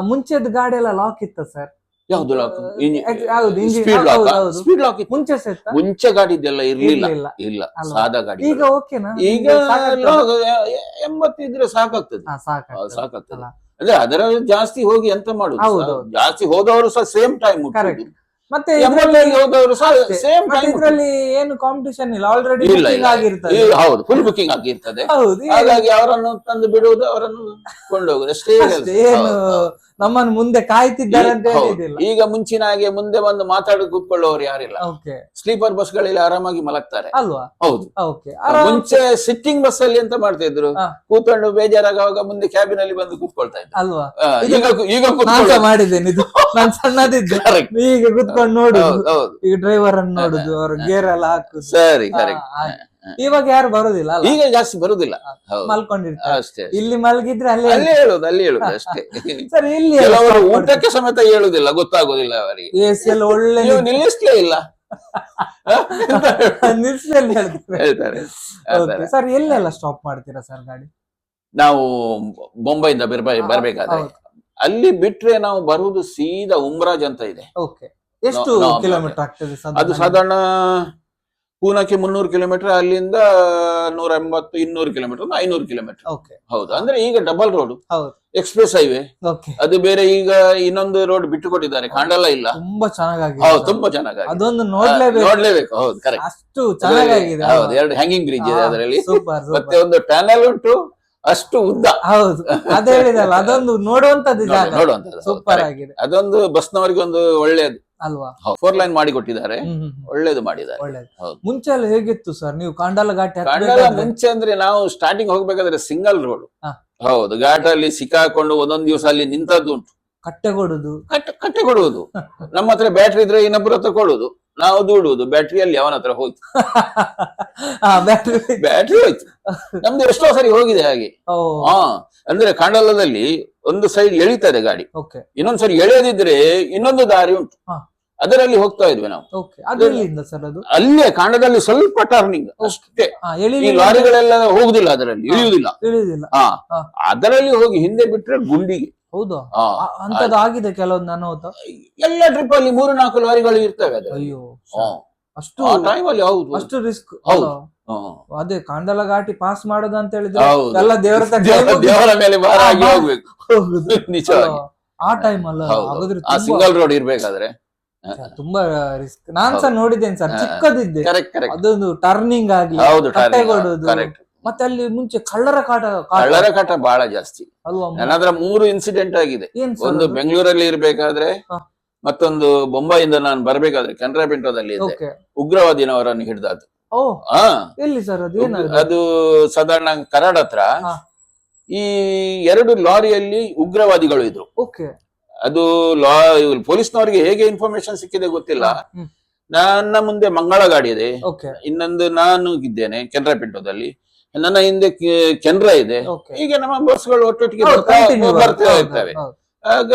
ಮುಂಚೆದ ಗಾಡಿ ಎಲ್ಲ ಲಾಕ್ ಇತ್ತ ಸರ್? ಯಾವ್ದು ಲಾಕ್? ಹೌದು, engine- ಸ್ಪೀಡ್ ಲಾಕ್. ಹೌದು, ಹೌದು. ಸ್ಪೀಡ್ ಲಾಕ್ ಇತ್ತು. ಮುಂಚೆ ಸಹ ಇತ್ತಾ? ಮುಂಚೆ ಗಾಡಿ ಇದೆಲ್ಲ ಇರ್ಲಿಲ್ಲ. ಇರ್ಲಿಲ್ಲ. ಇಲ್ಲ, ಅಲ್ವಾ? ಸಾದಾ ಗಾಡಿ. ಈಗ ಓಕೆನಾ? ಈಗ ಸಾಕಾಗ್ತದಾ? 80 ಇದ್ರೆ ಸಾಕಾಗ್ತದೆ. ಸಾಕಾಗ್ತದೆ. ಸಾಕಾಗ್ತದೆ. ಅಲ್ಲ? ಅಂದ್ರೆ ಅದರ ಜಾಸ್ತಿ ಹೋಗಿ ಎಂತ ಮಾಡುದು? ಹೌದು. ಜಾಸ್ತಿ ಹೋದವರು ಸಹ ಸೇಮ್ ಟೈಮ್. Correct. ಮತ್ತೆ 80 ಹೋದವರು ಸಹ ಸೇಮ್ ಟೈಮ್. ಇದ್ರಲ್ಲಿ ಏನು ಕಾಂಪಿಟಿಷನ್ ಇಲ್ಲ, ಆಲ್ರೆಡಿ ಇಲ್ಲ, ಇಲ್ಲ. ಆಗಿರ್ತದೆ. ಹೌದು, ಫುಲ್ ಬುಕಿಂಗ್ ಆಗಿರ್ತದೆ. ಹೌದು. ಹಾಗಾಗಿ ಅವರನ್ನು ತಂದು ಬಿಡುವುದು, ಅವರನ್ನು ಕೊಂಡೋಗುದು ಅಷ್ಟೇ ಕೆಲಸ. ಅಷ್ಟೇ, ಏನು ನಮ್ಮನ್ನು ಮುಂದೆ ಕಾಯ್ತಿದ್ದಾರೆ ಅಂತ ಹೇಳಿದಿಲ್ಲ. ಈಗ ಮುಂಚಿನ ಹಾಗೆ ಮುಂದೆ ಬಂದು ಮಾತಾಡಿ ಕೂತ್ಕೊಳ್ಳೋರು ಯಾರಿಲ್ಲ. ಓಕೆ. ಸ್ಲೀಪರ್ ಬಸ್ ಗಳಲ್ಲಿ ಆರಾಮಾಗಿ ಮಲಗ್ತಾರೆ. ಅಲ್ವಾ? ಹೌದು. ಓಕೆ. ಮುಂಚೆ ಸಿಟ್ಟಿಂಗ್ ಬಸ್ ಅಲ್ಲಿ ಎಂತ ಮಾಡ್ತಾ ಇದ್ರು, ಕೂತ್ಕೊಂಡು ಬೇಜಾರಾಗುವಾಗ ಮುಂದೆ ಕ್ಯಾಬಿನ್ ಅಲ್ಲಿ ಬಂದು ಕೂತ್ಕೊಳ್ತಾ ಇದ್ರು. ಅಲ್ವಾ? ಈಗ ನಾಶ ಮಾಡಿದ್ದೇನೆ ಇದು. ನಾನು ಸಣ್ಣದಿದ್ದೆ, ಈಗ ಕುತ್ಕೊಂಡು ನೋಡುದು, ಈಗ ಡ್ರೈವರ್ ಅನ್ನು ನೋಡುದು, ಅವ್ರ ಗೇರ್ ಎಲ್ಲ ಹಾಕುದು. ಸರಿ, ಕರೆಕ್ಟ್. ಇವಾಗ ಯಾರು ಬರುದಿಲ್ಲ ಅಲ್ಲ? ಈಗ ಜಾಸ್ತಿ ಬರುದಿಲ್ಲ. ಮಲ್ಕೊಂಡಿರ್ತಾರೆ ಅಷ್ಟೇ. ಇಲ್ಲಿ ಮಲಗಿದ್ರೆ ಅಲ್ಲೇ ಹೇಳುದು ಅಷ್ಟೇ. ಸರ್, ಇಲ್ಲಿ ಕೆಲವರು ಊಟಕ್ಕೆ ಸಮೇತ ಹೇಳುದಿಲ್ಲ, ಗೊತ್ತಾಗುದಿಲ್ಲ ಅವರಿಗೆ. ಎಸಿ ಎಲ್ಲ ಒಳ್ಳೆ ನೀವು ನಿಲ್ಲಿಸ್ಲೇ ಇಲ್ಲ ನಿಲ್ಸಲ್ಲಿ ಹೇಳ್ತಾರೆ. ಹೇಳ್ತಾರೆ. ಸರ್, ಎಲ್ಲೆಲ್ಲ ಸ್ಟಾಪ್ ಮಾಡ್ತೀರಾ ಸರ್ ಗಾಡಿ? ನಾವು ಬೊಂಬೈಯಿಂದ ಬರ್ಬೇಕಾದ್ರೆ ಅಲ್ಲಿ ಬಿಟ್ರೆ ನಾವು ಬರುವುದು ಸೀದಾ ಉಮ್ರಾಜ್ ಅಂತ ಇದೆ. ಓಕೆ. ಎಷ್ಟು ಕಿಲೋಮೀಟರ್ ಆಗ್ತದೆ? ಅದು ಸಾಧಾರಣ ಪೂನಾಕ್ಕೆ 300 ಕಿಲೋಮೀಟರ್, ಅಲ್ಲಿಂದ 180 200 ಕಿಲೋಮೀಟರ್, 500 ಕಿಲೋಮೀಟರ್. ಓಕೆ ಹೌದು, ಅಂದ್ರೆ ಈಗ ಡಬಲ್ ರೋಡ್, ಹೌದು ಎಕ್ಸ್ಪ್ರೆಸ್ ಹೈವೇ. ಓಕೆ ಅದು ಬೇರೆ, ಈಗ ಇನ್ನೊಂದು ರೋಡ್ ಬಿಟ್ಟು ಕೊಟ್ಟಿದ್ದಾರೆ, ಕಾಂಡಲ ಇಲ್ಲ. ತುಂಬಾ ಚೆನ್ನಾಗಿದೆ. ಹೌದು, ತುಂಬಾ ಚೆನ್ನಾಗಿ ಅದೊಂದು ನೋಡ್ಲೇಬೇಕು. ಹೌದು, ಕರೆಕ್ಟ್. ಅಷ್ಟು ಚೆನ್ನಾಗಿದೆ. ಹೌದು, 2 ಹ್ಯಾಂಗಿಂಗ್ ಬ್ರಿಡ್ಜ್ ಇದೆ ಅದರಲ್ಲಿ, ಸೂಪರ್. ಮತ್ತೆ ಒಂದು ಟನಲ್ ಉಂಟು, ಅಷ್ಟು ಉದ್ದ. ಹೌದು, ಅದೇ ಹೇಳಿದಲ್ಲ, ಅದೊಂದು ನೋಡುವಂತದ್ದು ಜಾಗ. ನೋಡುವಂತದ್ದು ಸೂಪರ್ ಆಗಿದೆ. ಅದೊಂದು ಬಸ್ನವರಿಗೆ ಒಂದು ಒಳ್ಳೇದು ಅಲ್ವಾ? 4 ಲೈನ್ ಮಾಡಿ ಕೊಟ್ಟಿದ್ದಾರೆ, ಒಳ್ಳೇದು ಮಾಡಿದ್ದಾರೆ. ಒಳ್ಳೇದು. ಹೌದು. ಮುಂಚೆ ಎಲ್ಲ ಹೇಗಿತ್ತು ಸರ್, ನೀವು ಕಾಂಡಲ ಘಾಟಿ ಕಾಂಡಲ ಮುಂಚೆ ಅಂದ್ರೆ ನಾವು ಸ್ಟಾರ್ಟಿಂಗ್ ಹೋಗ್ಬೇಕಾದ್ರೆ ಸಿಂಗಲ್ ರೋಡ್. ಹೌದು, ಘಾಟಲ್ಲಿ ಸಿಕ್ಕಾಕೊಂಡು ಒಂದೊಂದು ದಿವಸ ಅಲ್ಲಿ ನಿಂತದ್ದು ಉಂಟು. ಕಟ್ಟೆ ಕೊಡುದು, ಕಟ್ಟೆ ಕೊಡುವುದು. ನಮ್ಮ ಹತ್ರ ಬ್ಯಾಟ್ರಿ ಇದ್ರೆ ಇನ್ನೊಬ್ಬರ ಹತ್ರ ಕೊಡುದು, ನಾವು ದೂಡುವುದು. ಬ್ಯಾಟ್ರಿಯಲ್ಲಿ ಅವನ ಹತ್ರ ಹೋಯ್ತು, ಬ್ಯಾಟ್ರಿ ಹೋಯ್ತು. ನಮ್ದು ಎಷ್ಟೋ ಸರಿ ಹೋಗಿದೆ ಹಾಗೆ. ಹಾ, ಅಂದ್ರೆ ಕಾಂಡಲದಲ್ಲಿ ಒಂದು ಸೈಡ್ ಎಳಿತದೆ ಗಾಡಿ, ಇನ್ನೊಂದ್ ಸರಿ ಎಳೆದಿದ್ರೆ ಇನ್ನೊಂದು ದಾರಿ ಉಂಟು, ಅದರಲ್ಲಿ ಹೋಗ್ತಾ ಇದ್ವಿ ನಾವು. ಅಲ್ಲೇ ಕಾಂಡದಲ್ಲಿ ಸ್ವಲ್ಪ ಟರ್ನಿಂಗ್ ಅಷ್ಟೇ, ಈ ಲಾರಿಗಳೆಲ್ಲ ಹೋಗುದಿಲ್ಲ, ಅದರಲ್ಲಿ ಇಳಿಯುವುದಿಲ್ಲ. ಹಾ, ಅದರಲ್ಲಿ ಹೋಗಿ ಹಿಂದೆ ಬಿಟ್ರೆ ಗುಂಡಿಗೆ. ಹೌದಾ? ಆಗಿದೆ ಕೆಲವೊಂದು ಅನಾಹುತ. ಎಲ್ಲ ಟ್ರಿಪ್ ಅಲ್ಲಿ 3-4 ಲಾರಿಗಳು ಇರ್ತವೆ. ಅಯ್ಯೋ, ಅಷ್ಟು ಟೈಮ್ ಅಲ್ಲಿ. ಹೌದು, ಅಷ್ಟು ರಿಸ್ಕ್. ಹೌದು. ಅದೇ ಕಾಂಡಲ ಘಾಟಿ ಪಾಸ್ ಮಾಡೋದು ಅಂತ ಹೇಳಿದ್ರೆ ಎಲ್ಲ ದೇವರ ಮೇಲೆ ಭಾರ ಆಗಿ ಹೋಗ್ಬೇಕು. ನಿಜವಾಗಿ ಆ ಟೈಮ್ ಅಲ್ಲ, ಸಿಂಗಲ್ ರೋಡ್ ಇರ್ಬೇಕಾದ್ರೆ ತುಂಬಾ ರಿಸ್ಕ್. ನಾನ್ ಸಹ ನೋಡಿದ್ದೇನೆ ಸರ್, ಚಿಕ್ಕದಿದ್ದೆ, ಅದೊಂದು ಟರ್ನಿಂಗ್ ಆಗಿ ಕಟ್ಟೆ ಕೊಡುದು. ಮತ್ತೆ ಅಲ್ಲಿ ಮುಂಚೆ ಕಳ್ಳರ ಕಾಟ ಬಹಳ ಜಾಸ್ತಿ ಅಲ್ವಾ? ನನ್ನ ಹತ್ರ 3 ಇನ್ಸಿಡೆಂಟ್ ಆಗಿದೆ. ಒಂದು ಬೆಂಗಳೂರಲ್ಲಿ ಇರ್ಬೇಕಾದ್ರೆ, ಮತ್ತೊಂದು ಬೊಂಬಾಯಿಂದ ನಾನು ಬರ್ಬೇಕಾದ್ರೆ ಕೆನರಾ ಪಿಂಟೋದಲ್ಲಿ ಇದ್ದೆ, ಉಗ್ರವಾದಿನವರನ್ನು ಹಿಡಿದದ್ದು. ಎಲ್ಲಿ ಸರ್ ಅದು? ಅದು ಸಾಧಾರಣ ಕರಾಡ್ ಹತ್ರ. ಈ 2 ಲಾರಿಯಲ್ಲಿ ಉಗ್ರವಾದಿಗಳು ಇದ್ರು. ಅದು ಪೊಲೀಸ್ನವರಿಗೆ ಹೇಗೆ ಇನ್ಫಾರ್ಮೇಶನ್ ಸಿಕ್ಕಿದೆ ಗೊತ್ತಿಲ್ಲ. ನನ್ನ ಮುಂದೆ ಮಂಗಳ ಗಾಡಿ ಇದೆ, ಇನ್ನೊಂದು ನಾನು ಇದ್ದೇನೆ ಕೆನರಾ ಪಿಂಟೋದಲ್ಲಿ, ನನ್ನ ಹಿಂದೆ ಕೆನರಾ ಇದೆ. ಈಗ ನಮ್ಮ ಬಸ್ಗಳು ಒಟ್ಟೊಟ್ಟಿಗೆ ಬರ್ತಾ ಇರ್ತವೆ. ಆಗ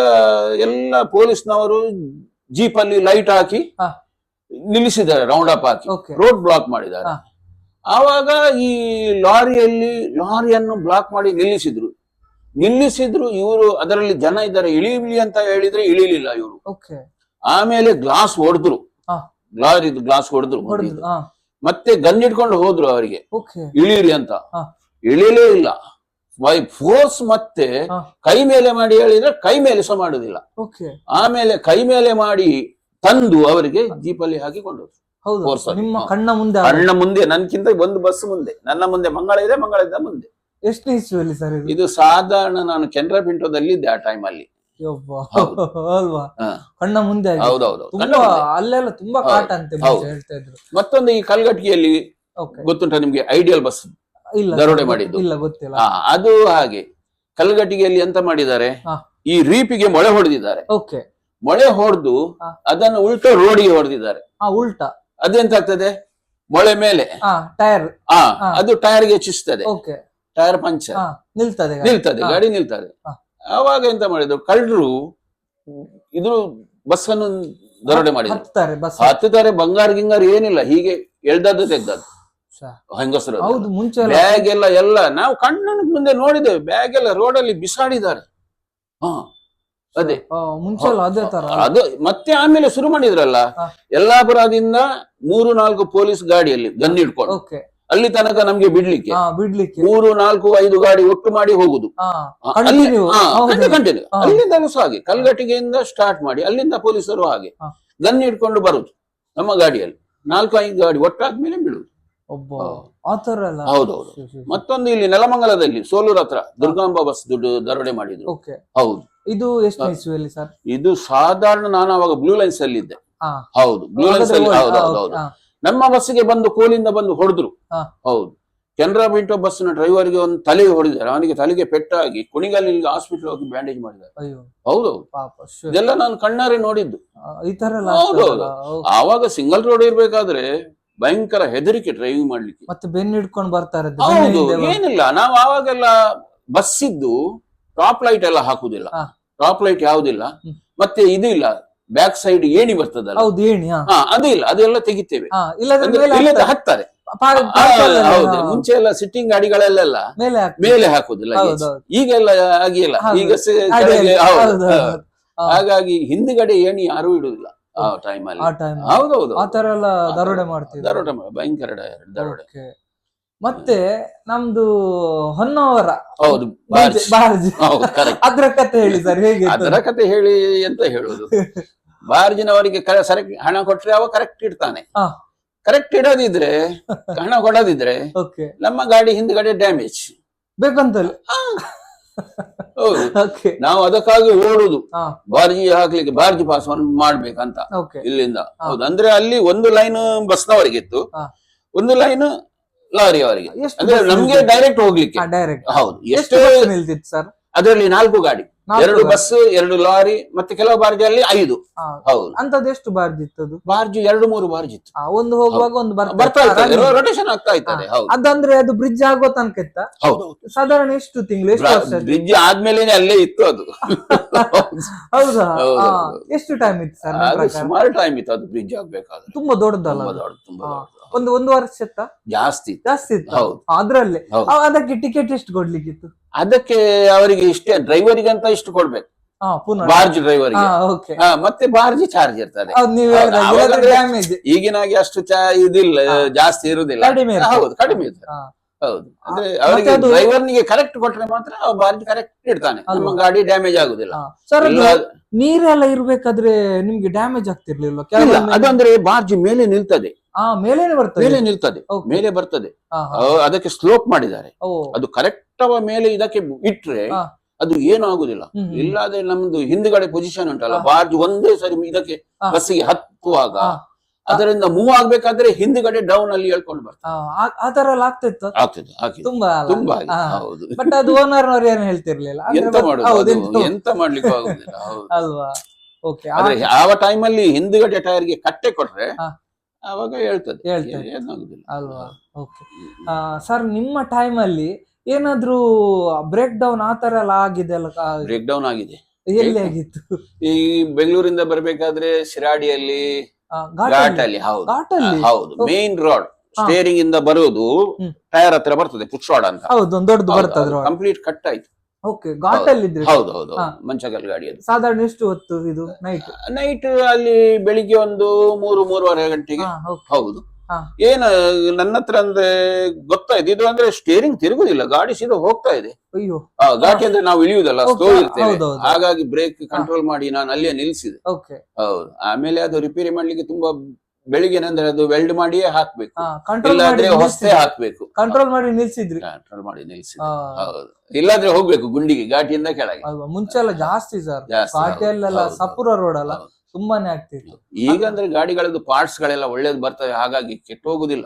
ಎಲ್ಲ ಪೊಲೀಸ್ನವರು ಜೀಪ್ ಅಲ್ಲಿ ಲೈಟ್ ಹಾಕಿ ನಿಲ್ಲಿಸಿದ್ದಾರೆ, ರೌಂಡ್ ಅಪ್ ಹಾಕಿ ರೋಡ್ ಬ್ಲಾಕ್ ಮಾಡಿದ್ದಾರೆ. ಆವಾಗ ಈ ಲಾರಿಯನ್ನು ಬ್ಲಾಕ್ ಮಾಡಿ ನಿಲ್ಲಿಸಿದ್ರು. ಇವರು ಅದರಲ್ಲಿ ಜನ ಇದ್ದಾರೆ, ಇಳಿಲಿ ಅಂತ ಹೇಳಿದ್ರೆ ಇಳಿಲಿಲ್ಲ ಇವರು. ಆಮೇಲೆ ಗ್ಲಾಸ್ ಹೊಡೆದ್ರು, ಲಾರಿದು ಗ್ಲಾಸ್ ಹೊಡೆದ್ರು. ಮತ್ತೆ ಗನ್ ಇಟ್ಕೊಂಡು ಹೋದ್ರು ಅವರಿಗೆ, ಇಳೀರಿ ಅಂತ. ಇಳಿಲೇ ಇಲ್ಲ, ಬೈ ಫೋರ್ಸ್. ಮತ್ತೆ ಕೈ ಮೇಲೆ ಮಾಡಿ ಹೇಳಿದ್ರೆ ಕೈ ಮೇಲೆ ಸಹ ಮಾಡುದಿಲ್ಲ. ಆಮೇಲೆ ಕೈ ಮೇಲೆ ಮಾಡಿ ತಂದು ಅವರಿಗೆ ಜೀಪಲ್ಲಿ ಹಾಕಿಕೊಂಡು ಕಣ್ಣ ಮುಂದೆ, ನನ್ಕಿಂತ ಒಂದು ಬಸ್ ಮುಂದೆ, ನನ್ನ ಮುಂದೆ ಮಂಗಳ ಇದೆ, ಮಂಗಳದ ಮುಂದೆ. ಎಷ್ಟು ಇಸ್ವಿಯಲ್ಲಿ ಸರ್ ಇದು? ಸಾಧಾರಣ ನಾನು ಕೆನರಾ ಪಿಂಟೋದಲ್ಲಿ ಇದ್ದೆ ಆ ಟೈಮ್ ಅಲ್ಲಿ. ಅಲ್ವಾ? ಕಣ್ಣ ಮುಂದೆ. ಹೌದೌದು, ಅಲ್ಲೆಲ್ಲ ತುಂಬಾ ಕಾಟ ಅಂತ ಹೇಳ್ತಾ ಇದ್ರು. ಮತ್ತೊಂದು ಈ ಕಲ್ಗಟ್ಟಿಯಲ್ಲಿ ಗೊತ್ತುಂಟ ನಿಮ್ಗೆ, ಐಡಿಯಲ್ ಬಸ್ ದರೋಡೆ ಮಾಡಿದ್ದು? ಇಲ್ಲ, ಗೊತ್ತಿಲ್ಲ. ಅದು ಹಾಗೆ ಕಲ್ಗಟ್ಟಿಗೆಯಲ್ಲಿ ಎಂತ ಮಾಡಿದ್ದಾರೆ, ಈ ರೀಪಿಗೆ ಮೊಳೆ ಹೊಡೆದಿದ್ದಾರೆ. ಮೊಳೆ ಹೊಡೆದು ಅದನ್ನು ಉಲ್ಟಾ ರೋಡಿಗೆ ಹೊಡೆದಿದ್ದಾರೆ. ಉಲ್ಟಾ ಅದೆಂತ ಆಗ್ತದೆ, ಮೊಳೆ ಮೇಲೆ ಟೈರ್, ಅದು ಟೈರ್ಗೆ ಚುಚ್ತದೆ, ಟೈರ್ ಪಂಚರ್, ನಿಲ್ತದೆ, ಗಾಡಿ ನಿಲ್ತದೆ. ಆವಾಗ ಎಂತ ಮಾಡಿದ್ರು ಕಳ್ಳರು, ಇದು ಬಸ್ ಅನ್ನು ದರೋಡೆ ಮಾಡಿದ್ರು. ಹತ್ತುತ್ತಾರೆ, ಬಂಗಾರ ಗಿಂಗಾರ ಏನಿಲ್ಲ, ಹೀಗೆ ಎಳ್ದದ್ದು ತೆಗ್ದದ್ದು ಹೆಂಗಸರು. ಬ್ಯಾಗ್ ಎಲ್ಲ ನಾವು ಕಣ್ಣ ಮುಂದೆ ನೋಡಿದ್ದೇವೆ, ಬ್ಯಾಗ್ ಎಲ್ಲ ರೋಡಲ್ಲಿ ಬಿಸಾಡಿದ್ದಾರೆ. ಅದೇ ಅದು ಮತ್ತೆ ಆಮೇಲೆ ಶುರು ಮಾಡಿದ್ರಲ್ಲ, ಯಲ್ಲಾಪುರದಿಂದ 3-4 ಪೊಲೀಸ್ ಗಾಡಿಯಲ್ಲಿ ಗನ್ ಇಟ್ಕೊಂಡು ಅಲ್ಲಿ ತನಕ ನಮ್ಗೆ ಬಿಡ್ಲಿಕ್ಕೆ 3-4-5 ಗಾಡಿ ಒಟ್ಟು ಮಾಡಿ ಹೋಗುದು. ಕಂಟಿನ್ಯೂ ಅಲ್ಲಿಂದ ಹಾಗೆ ಕಲ್ಗಟ್ಟಿಗೆಯಿಂದ ಸ್ಟಾರ್ಟ್ ಮಾಡಿ ಅಲ್ಲಿಂದ ಪೊಲೀಸರು ಹಾಗೆ ಗನ್ ಇಟ್ಕೊಂಡು ಬರುದು ನಮ್ಮ ಗಾಡಿಯಲ್ಲಿ. 4-5 ಗಾಡಿ ಒಟ್ಟಾದ್ಮೇಲೆ ಬಿಡುದು. ಹೌದೌದು. ಮತ್ತೊಂದು ಇಲ್ಲಿ ನೆಲಮಂಗಲದಲ್ಲಿ ಸೋಲೂರ್ ಹತ್ರ ದುರ್ಗಾಂಬ ಬಸ್ ದುಡ್ಡು ದರೋಡೆ ಮಾಡಿದ್ರು. ಹೌದು. ಇದು ಎಷ್ಟು ಇಸ್ವಿಯಲ್ಲಿ ಸರ್? ಇದು ಸಾಧಾರಣ ನಾನು ಅವಾಗ ಬ್ಲೂ ಲೈನ್ಸ್ ಅಲ್ಲಿ ಇದ್ದೆ. ಹೌದು, ಬ್ಲೂ ಲೈನ್ಸ್ ಅಲ್ಲಿ. ಹೌದು. ನಮ್ಮ ಬಸ್ಸಿಗೆ ಬಂದು ಕೋಲಿಂದ ಬಂದು ಹೊಡೆದ್ರು. ಹೌದು, ಕೆನರಾ ಪಿಂಟೋ ಬಸ್ ನ ಡ್ರೈವರ್ಗೆ ಒಂದು ತಲೆಗೆ ಹೊಡೆದಿದ್ದಾರೆ. ಅವನಿಗೆ ತಲೆಗೆ ಪೆಟ್ಟಾಗಿ ಕುಣಿಗಲ್ ಹಾಸ್ಪಿಟಲ್ ಹೋಗಿ ಬ್ಯಾಂಡೇಜ್ ಮಾಡಿದ್ದಾರೆ. ಹೌದೌದು, ಇದೆಲ್ಲ ನಾನು ಕಣ್ಣಾರೆ ನೋಡಿದ್ದು. ಹೌದೌದು. ಆವಾಗ ಸಿಂಗಲ್ ರೋಡ್ ಇರ್ಬೇಕಾದ್ರೆ ಭಯಂಕರ ಹೆದರಿಕೆ ಡ್ರೈವಿಂಗ್ ಮಾಡ್ಲಿಕ್ಕೆ. ಮತ್ತೆ ಬೆನ್ನು ಹಿಡ್ಕೊಂಡು ಬರ್ತಾರೆ. ಹೌದು, ಏನಿಲ್ಲ, ನಾವು ಆವಾಗೆಲ್ಲ ಬಸ್ ಇದ್ದು ಟಾಪ್ ಲೈಟ್ ಎಲ್ಲ ಹಾಕುದಿಲ್ಲ, ಟಾಪ್ ಲೈಟ್ ಯಾವುದಿಲ್ಲ. ಮತ್ತೆ ಇದು ಇಲ್ಲ, ಬ್ಯಾಕ್ ಸೈಡ್ ಏಣಿ ಬರ್ತದಲ್ಲ, ಅದು ಇಲ್ಲ, ಅದೆಲ್ಲ ತೆಗಿತೇವೆ, ಹಾಕ್ತಾರೆ. ಹೌದು, ಮುಂಚೆ ಎಲ್ಲ ಸಿಟ್ಟಿಂಗ್ ಗಾಡಿಗಳೆಲ್ಲ ಮೇಲೆ ಹಾಕುದಿಲ್ಲ, ಈಗೆಲ್ಲ ಆಗಿಲ್ಲ. ಈಗ ಹಾಗಾಗಿ ಹಿಂದ್ಗಡೆ ಏಣಿ ಯಾರು ಇಡುದಿಲ್ಲ, ಆ ಟೈಮಲ್ಲಿ. ಆ ಟೈಮ್ ಹೌದೌದು, ಆ ತರ ಎಲ್ಲ ದರೋಡೆ ಮಾಡ್ತಿದ್ರು. ದರೋಡೆ ಭಯಂಕರ ದರೋಡೆ. Okay. ಮತ್ತೆ ನಮ್ದು ಹೊನ್ನಾವರ ಹೌದು, ಬಾರ್ಜ್. ಬಾರ್ಜಿ, ಹೌದು, correct. ಅದ್ರ ಕತೆ ಹೇಳಿ ಸರ್, ಹೇಗೆ ಅದರ ಕತೆ ಹೇಳಿ ಎಂತ ಹೇಳುದು. ಬಾರ್ಜಿನವರಿಗೆ ಹಣ ಕೊಟ್ರೆ ಅವ ಕರೆಕ್ಟ್ ಇಡ್ತಾನೆ. ಕರೆಕ್ಟ್ ಇಡೋದಿದ್ರೆ, ಹಣ ಕೊಡೋದಿದ್ರೆ ನಮ್ಮ ಗಾಡಿ ಹಿಂದ್ಗಡೆ ಡ್ಯಾಮೇಜ್ ಬೇಕಂತಲ್ಲ. ಹೌದು, ನಾವು ಅದಕ್ಕಾಗಿ ಓಡುದು ಬಾರ್ಜಿ ಹಾಕ್ಲಿಕ್ಕೆ, ಬಾರ್ಜಿ ಪಾಸ್ ಮಾಡ್ಬೇಕಂತ ಇಲ್ಲಿಂದ. ಹೌದು, ಅಂದ್ರೆ ಅಲ್ಲಿ ಒಂದು ಲೈನ್ ಬಸ್ನವರಿಗಿತ್ತು, ಒಂದು ಲೈನ್ ಲಾರಿ ಅವರಿಗೆ, ಅಂದ್ರೆ ನಮ್ಗೆ ಡೈರೆಕ್ಟ್ ಹೋಗ್ಲಿಕ್ಕೆ. ಹೌದು, ಎಷ್ಟು ನಿಲ್ತಿತ್ತು ಸರ್ ಅದರಲ್ಲಿ 4 ಗಾಡಿ, 2 ಬಸ್, 2 ಲಾರಿ, ಮತ್ತೆ ಕೆಲವು ಬಾರ್ಜಿಯಲ್ಲಿ 5. ಹೌದು, ಅಂತದ್ ಎಷ್ಟು ಬಾರ್ಜಿ ಇತ್ತು? ಬಾರ್ಜಿ 2-3 ಬಾರ್ಜಿ ಇತ್ತು. ಒಂದು ಹೋಗುವಾಗ ಒಂದು ಬರ್ತಾ ಇರ್ತದೆ, ರೊಟೇಷನ್ ಆಗ್ತಾ ಇರ್ತದೆ. ಹೌದು, ಅದಂದ್ರೆ ಅದು ಬ್ರಿಡ್ಜ್ ಆಗೋ ತನಕ ಇತ್ತ. ಹೌದು, ಸಾಧಾರಣ ಎಷ್ಟು ತಿಂಗಳು, ಎಷ್ಟು ವರ್ಷ? ಬ್ರಿಡ್ಜ್ ಆದ್ಮೇಲೆ ಅಲ್ಲೇ ಇತ್ತು ಅದು. ಹೌದಾ? ಎಷ್ಟು ಟೈಮ್ ಇತ್ತು ಸರ್? ಸುಮಾರು ಟೈಮ್ ಇತ್ತು ಅದು ಬ್ರಿಡ್ಜ್ ಆಗ್ಬೇಕಾದ್ರೆ. ತುಂಬಾ ದೊಡ್ಡದಲ್ಲ? ತುಂಬಾ ಒಂದು ವರ್ಷ ಇತ್ತ? ಜಾಸ್ತಿ ಇತ್ತು. ಹೌದು, ಅದ್ರಲ್ಲಿ ಅದಕ್ಕೆ ಟಿಕೆಟ್ ಎಷ್ಟು ಕೊಡ್ಲಿಕ್ಕಿತ್ತು? ಅದಕ್ಕೆ ಅವರಿಗೆ ಇಷ್ಟೇ, ಡ್ರೈವರಿಗೆ ಅಂತ ಇಷ್ಟು ಕೊಡ್ಬೇಕು, ಬಾರ್ಜ್ ಡ್ರೈವರ್ಗೆ. ಮತ್ತೆ ಬಾರ್ಜಿ ಚಾರ್ಜ್ ಇರ್ತದೆ. ಈಗಿನಾಗಿ ಅಷ್ಟು ಇದಿಲ್ಲ, ಜಾಸ್ತಿ ಇರುದಿಲ್ಲ. ಹೌದು, ಕಡಿಮೆ ಇರ್ತದೆ. ಹೌದು, ಅಂದ್ರೆ ಅವರಿಗೆ ಡ್ರೈವರ್ನಿಗೆ ಕರೆಕ್ಟ್ ಕೊಟ್ರೆ ಮಾತ್ರ ಬಾರ್ಜಿ ಕರೆಕ್ಟ್ ಇಡ್ತಾನೆ, ನಮ್ಮ ಗಾಡಿ ಡ್ಯಾಮೇಜ್ ಆಗುದಿಲ್ಲ. ನೀರೆಲ್ಲ ಇರ್ಬೇಕಾದ್ರೆ ನಿಮ್ಗೆ ಡ್ಯಾಮೇಜ್ ಆಗ್ತಿರ್ಲಿಲ್ಲ? ಅದಂದ್ರೆ ಬಾರ್ಜಿ ಮೇಲೆ ನಿಲ್ತದೆ, ಮೇಲೆ ನಿಲ್ತದೆ, ಮೇಲೆ ಬರ್ತದೆ. ಅದಕ್ಕೆ ಸ್ಲೋಪ್ ಮಾಡಿದ್ದಾರೆ, ಅದು ಕರೆಕ್ಟ್ ಮೇಲೆ ಇದಕ್ಕೆ ಇಟ್ರೆ ಅದು ಏನು ಆಗುದಿಲ್ಲ. ಇಲ್ಲಾದ್ರೆ ನಮ್ದು ಹಿಂದ್ಗಡೆ ಪೊಸಿಷನ್ ಉಂಟಲ್ಲ, ಬಾರ್ಜ್ ಒಂದೇ ಸರಿ ಇದಕ್ಕೆ ಬಸ್ಸಿಗೆ ಹತ್ತುವಾಗ ಅದರಿಂದ ಮೂವ್ ಆಗ್ಬೇಕಾದ್ರೆ ಹಿಂದ್ಗಡೆ ಡೌನ್ ಅಲ್ಲಿ ಹೇಳ್ಕೊಂಡು ಬರ್ತಾರೆ. ಆತರ ಆಗ್ತಿತ್ತು? ತುಂಬಾ. ಹೌದು, ಬಟ್ ಅದು ಓನರ್ ಅವ್ರು ಏನು ಹೇಳ್ತಿರ್ಲಿಲ್ಲ, ಎಂತ ಮಾಡ್ಲಿಕ್ಕೆ ಆಗುದಿಲ್ಲ ಅಲ್ವಾ? ಆದ್ರೆ ಯಾವ ಟೈಮಲ್ಲಿ ಹಿಂದ್ಗಡೆ ಟೈರ್ಗೆ ಕಟ್ಟೆ ಕೊಟ್ರೆ ಅವಾಗ ಹೇಳ್ತದೆ, ಏನಾಗುದಿಲ್ಲ ಅಲ್ವಾ? ಸರ್, ನಿಮ್ಮ ಟೈಮ್ ಅಲ್ಲಿ ಏನಾದ್ರೂ ಬ್ರೇಕ್ ಡೌನ್ ಆತರ ಎಲ್ಲ ಆಗಿದೆ ಅಲ್ಲ? ಬ್ರೇಕ್ ಡೌನ್ ಆಗಿದೆ. ಎಲ್ಲಿ ಆಗಿತ್ತು? ಈ ಬೆಂಗಳೂರಿಂದ ಬರ್ಬೇಕಾದ್ರೆ ಶಿರಾಡಿಯಲ್ಲಿ, ಘಾಟಲ್ಲಿ. ಹೌದು, ಮೇನ್ ರೋಡ್, ಸ್ಟೇರಿಂಗ್ ಇಂದ ಬರುವುದು ಟೈರ್ ಹತ್ರ ಬರ್ತದೆ, ಪುಷ್ ರೋಡ್ ಅಂತ. ಹೌದು, ದೊಡ್ಡದು ಬರ್ತದೆ, ಕಂಪ್ಲೀಟ್ ಕಟ್ ಆಯ್ತು. ಘಾಟಲ್ಲಿ. ಹೌದು, ಮಂಚಕಲ್ ಗಾಡಿ ಅದು. ಸಾಧಾರಣ ಎಷ್ಟು ಹೊತ್ತು ಇದು? ನೈಟ್ ಅಲ್ಲಿ ಬೆಳಿಗ್ಗೆ ಒಂದು 3-3:30 ಗಂಟೆಗೆ. ಹೌದು, ಏನ ನನ್ನ ಹತ್ರ ಅಂದ್ರೆ ಗೊತ್ತಾಯ್ತು, ಇದು ಅಂದ್ರೆ ಸ್ಟೇರಿಂಗ್ ತಿರುಗುದಿಲ್ಲ, ಗಾಡಿ ಸೀದಾ ಹೋಗ್ತಾ ಇದೆ. ಘಾಟಿ ಅಂದ್ರೆ ನಾವು ಇಳಿಯುವುದಲ್ಲ, ಸ್ಲೋ ಇರ್ತೇವೆ, ಹಾಗಾಗಿ ಬ್ರೇಕ್ ಕಂಟ್ರೋಲ್ ಮಾಡಿ ನಾನು ಅಲ್ಲೇ ನಿಲ್ಸಿದೆ. ಹೌದು, ಆಮೇಲೆ ಅದು ರಿಪೇರಿ ಮಾಡ್ಲಿಕ್ಕೆ ತುಂಬಾ ಬೆಳಿಗ್ಗೆ ಅಂದ್ರೆ ಅದು ವೆಲ್ಡ್ ಮಾಡಿಯೇ ಹಾಕ್ಬೇಕು, ಇಲ್ಲಾದ್ರೆ ಹೊಸೇ ಹಾಕ್ಬೇಕು. ಕಂಟ್ರೋಲ್ ಮಾಡಿ ನಿಲ್ಸಿದ್ರಿ? ಹೌದು, ಇಲ್ಲಾದ್ರೆ ಹೋಗ್ಬೇಕು ಗುಂಡಿಗೆ, ಘಾಟಿಯಿಂದ ಕೆಳಗೆ. ಮುಂಚೆ ಎಲ್ಲ ಜಾಸ್ತಿ ಸರ್, ಘಾಟಿಯಲ್ಲೆಲ್ಲ ಸಪುರ ರೋಡ್ ಅಲ್ಲ, ತುಂಬಾನೇ ಆಗ್ತಿತ್ತು. ಈಗ ಅಂದ್ರೆ ಗಾಡಿಗಳದ್ದು ಪಾರ್ಟ್ಸ್ ಗಳೆಲ್ಲ ಒಳ್ಳೇದು ಬರ್ತವೆ, ಹಾಗಾಗಿ ಕೆಟ್ಟ ಹೋಗುದಿಲ್ಲ.